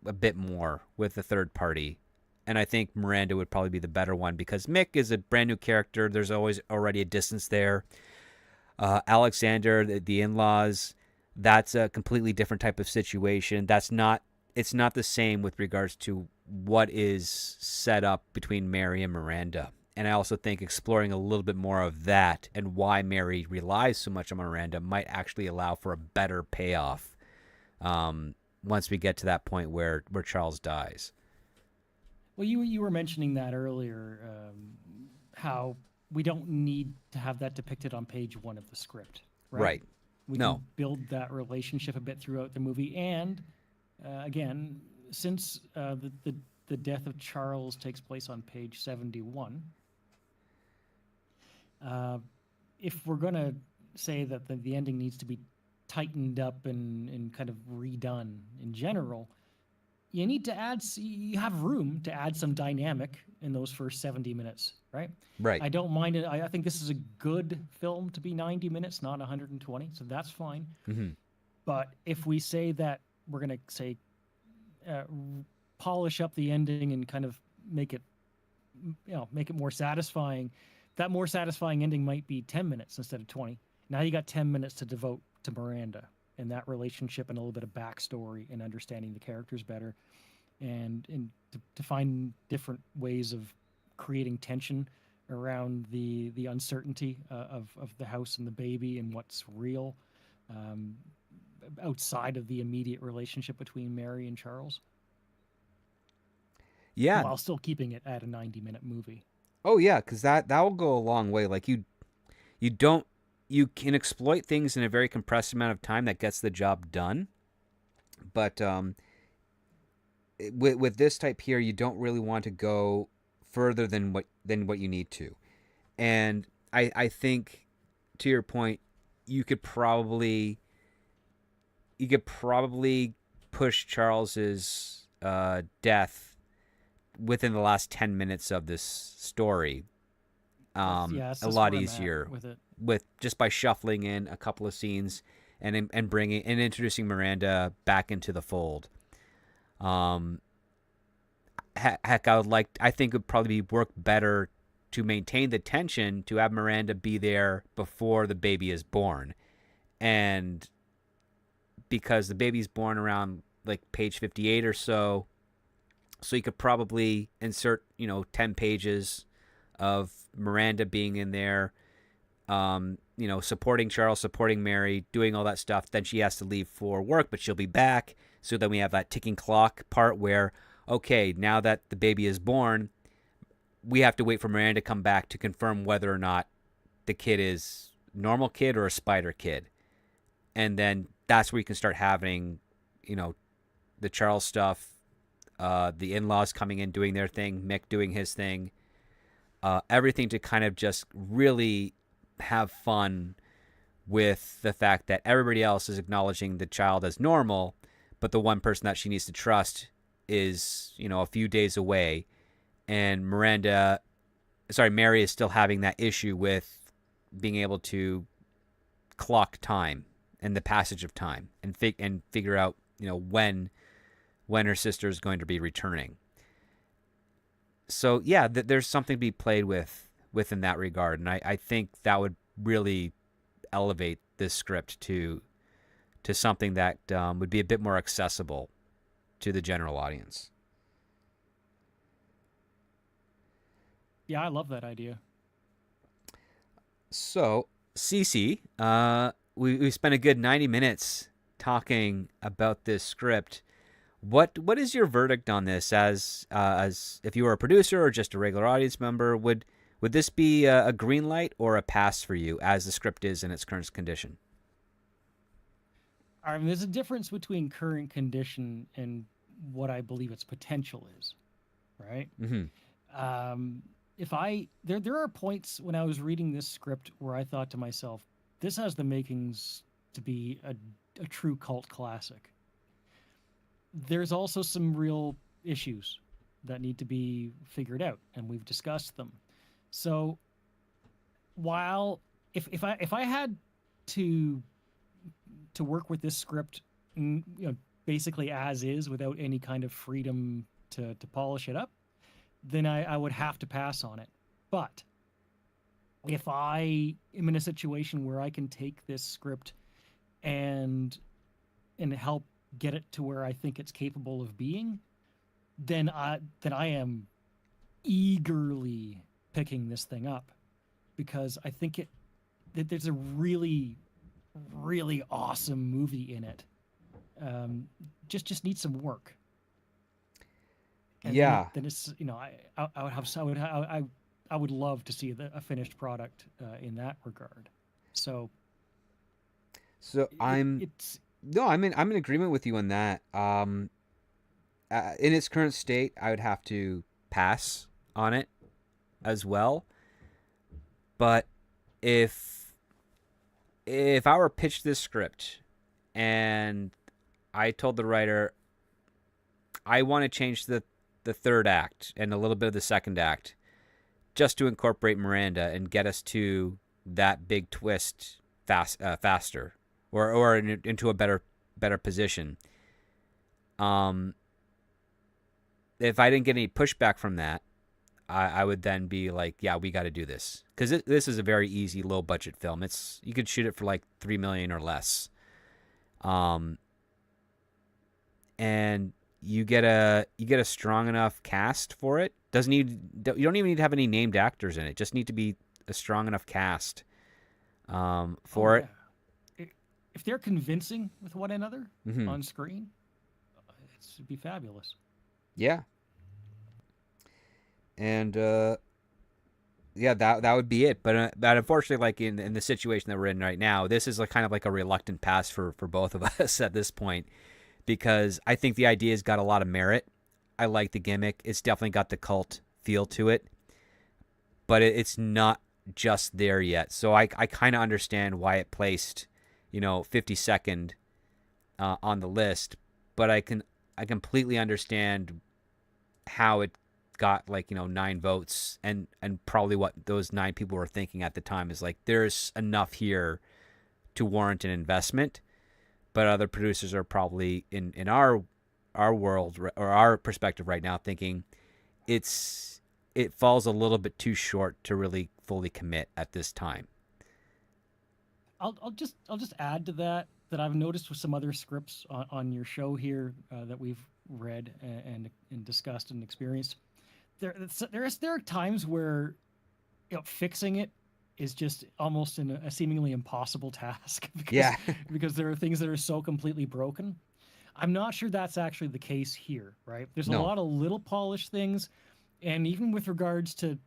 a bit more with the third party. And I think Miranda would probably be the better one, because Mick is a brand new character. There's already a distance there. Alexander, the in-laws, that's a completely different type of situation. It's not the same with regards to what is set up between Mary and Miranda. And I also think exploring a little bit more of that and why Mary relies so much on Miranda might actually allow for a better payoff once we get to that point where Charles dies. Well, you were mentioning that earlier, how we don't need to have that depicted on page 1 of the script, right? Right. We can build that relationship a bit throughout the movie. And again, since the death of Charles takes place on page 71, if we're going to say that the ending needs to be tightened up and kind of redone in general, you need to you have room to add some dynamic in those first 70 minutes, right? Right. I don't mind it. I think this is a good film to be 90 minutes, not 120, so that's fine. Mm-hmm. But if we say that we're going to say polish up the ending and kind of make it more satisfying, that more satisfying ending might be 10 minutes instead of 20. Now you got 10 minutes to devote to Miranda and that relationship and a little bit of backstory and understanding the characters better, and to find different ways of creating tension around the uncertainty of the house and the baby and what's real outside of the immediate relationship between Mary and Charles. Yeah. While still keeping it at a 90-minute movie. Oh yeah, because that will go a long way. Like you can exploit things in a very compressed amount of time that gets the job done. But with this type here, you don't really want to go further than what you need to. And I think, to your point, you could probably push Charles's death within the last 10 minutes of this story. A lot easier with just by shuffling in a couple of scenes and introducing Miranda back into the fold. Heck, I think it would probably work better to maintain the tension to have Miranda be there before the baby is born, and because the baby's born around like page 58 or so you could probably insert 10 pages of Miranda being in there, supporting Charles, supporting Mary, doing all that stuff. Then she has to leave for work, but she'll be back. So then we have that ticking clock part where, okay, now that the baby is born, we have to wait for Miranda to come back to confirm whether or not the kid is a normal kid or a spider kid. And then that's where you can start having, the Charles stuff, the in-laws coming in, doing their thing, Mick doing his thing. Everything to kind of just really have fun with the fact that everybody else is acknowledging the child as normal, but the one person that she needs to trust is, a few days away. And Mary is still having that issue with being able to clock time and the passage of time and figure out, when her sister is going to be returning. So yeah, there's something to be played with in that regard, and I think that would really elevate this script to something that would be a bit more accessible to the general audience. Yeah, I love that idea. So, Cece, we spent a good 90 minutes talking about this script. What is your verdict on this? As if you were a producer or just a regular audience member, would this be a green light or a pass for you as the script is in its current condition? I mean, there's a difference between current condition and what I believe its potential is, right? Mm-hmm. Um, if I there are points when I was reading this script where I thought to myself, this has the makings to be a true cult classic. There's also some real issues that need to be figured out, and we've discussed them. So while if I had to work with this script, basically as is without any kind of freedom to polish it up, then I would have to pass on it. But if I am in a situation where I can take this script and help get it to where I think it's capable of being, then I am eagerly picking this thing up, because I think that there's a really really awesome movie in it. Just needs some work. And Yeah. then it's I would have I would love to see a finished product in that regard. So So it's I'm in agreement with you on that. In its current state, I would have to pass on it as well. But if I were pitched this script and I told the writer I want to change the third act and a little bit of the second act just to incorporate Miranda and get us to that big twist faster or into a better position. If I didn't get any pushback from that, I would then be like, yeah, we got to do this, because this is a very easy low budget film. You could shoot it for like $3 million or less, and you get a strong enough cast for it. You don't even need to have any named actors in it. Just need to be a strong enough cast for it. If they're convincing with one another Mm-hmm. on screen, it'd be fabulous. Yeah, and yeah, that would be it. But unfortunately, like in the situation that we're in right now, this is like kind of like a reluctant pass for both of us at this point, because I think the idea's got a lot of merit. I like the gimmick. It's definitely got the cult feel to it, but it's not just there yet. So I kind of understand why it placed 52nd on the list, but I completely understand how it got 9 votes, and probably what those 9 people were thinking at the time is like, there's enough here to warrant an investment. But other producers are probably in our world or our perspective right now thinking it falls a little bit too short to really fully commit at this time. I'll just add to that I've noticed with some other scripts on your show here that we've read and discussed and experienced. There are times where fixing it is just almost a seemingly impossible task because Yeah. because there are things that are so completely broken. I'm not sure that's actually the case here, right? There's a No. lot of little polished things, and even with regards to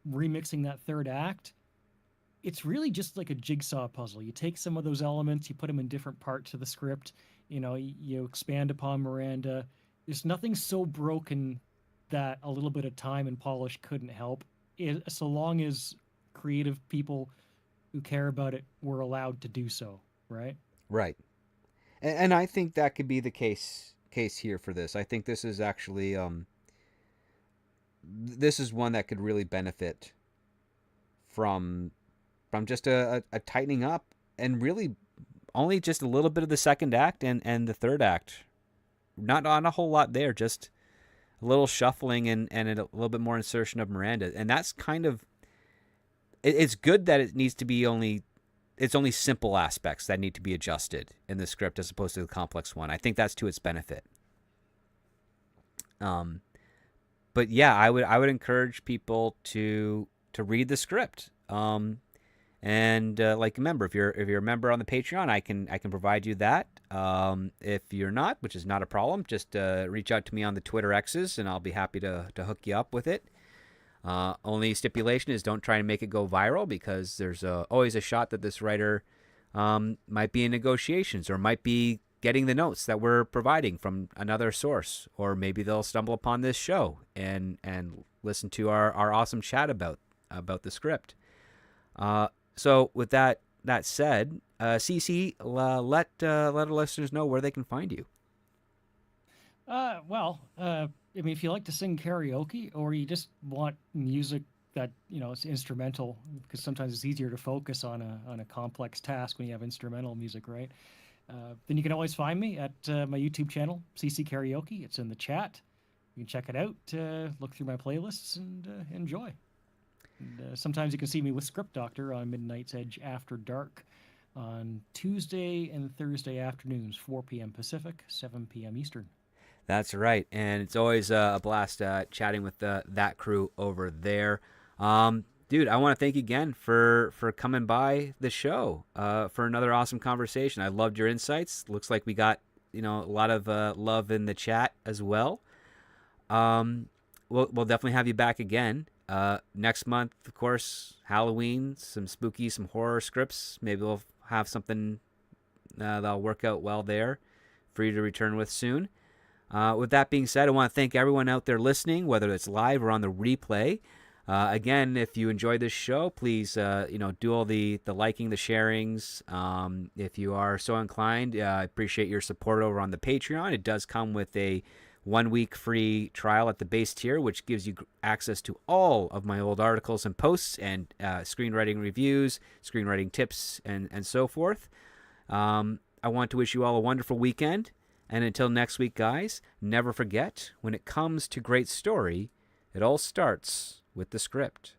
remixing that third act, it's really just like a jigsaw puzzle. You take some of those elements, you put them in different parts of the script, you expand upon Miranda. There's nothing so broken that a little bit of time and polish couldn't help, so long as creative people who care about it were allowed to do so, right? Right. And I think that could be the case here for this. I think this is actually this is one that could really benefit from just a tightening up, and really only just a little bit of the second act and the third act. Not on a whole lot there, just a little shuffling and a little bit more insertion of Miranda. And that's kind of, it's good that it needs to be it's only simple aspects that need to be adjusted in the script as opposed to the complex one. I think that's to its benefit. But yeah, I would encourage people to read the script. And remember, if you're a member on the Patreon, I can provide you that. If you're not, which is not a problem, just reach out to me on the Twitter X's, and I'll be happy to hook you up with it. Only stipulation is don't try and make it go viral, because there's always a shot that this writer might be in negotiations, or might be getting the notes that we're providing from another source, or maybe they'll stumble upon this show and listen to our awesome chat about the script. So with that said, CC, let our listeners know where they can find you. I mean, if you like to sing karaoke, or you just want music that, it's instrumental, because sometimes it's easier to focus on a complex task when you have instrumental music, right? Then you can always find me at my YouTube channel, CC Karaoke. It's in the chat. You can check it out, look through my playlists, and enjoy. And sometimes you can see me with Script Doctor on Midnight's Edge After Dark on Tuesday and Thursday afternoons, 4 p.m. Pacific, 7 p.m. Eastern. That's right, and it's always a blast chatting with that crew over there. Dude, I want to thank you again for coming by the show for another awesome conversation. I loved your insights. Looks like we got a lot of love in the chat as well. We'll definitely have you back again next month. Of course, Halloween, some spooky, some horror scripts. Maybe we'll have something that'll work out well there for you to return with soon. With that being said, I want to thank everyone out there listening, whether it's live or on the replay. Again, if you enjoyed this show, please do all the liking, the sharings. If you are so inclined, I appreciate your support over on the Patreon. It does come with a 1-week free trial at the base tier, which gives you access to all of my old articles and posts, and screenwriting reviews, screenwriting tips, and so forth. I want to wish you all a wonderful weekend. And until next week, guys, never forget, when it comes to great story, it all starts with the script.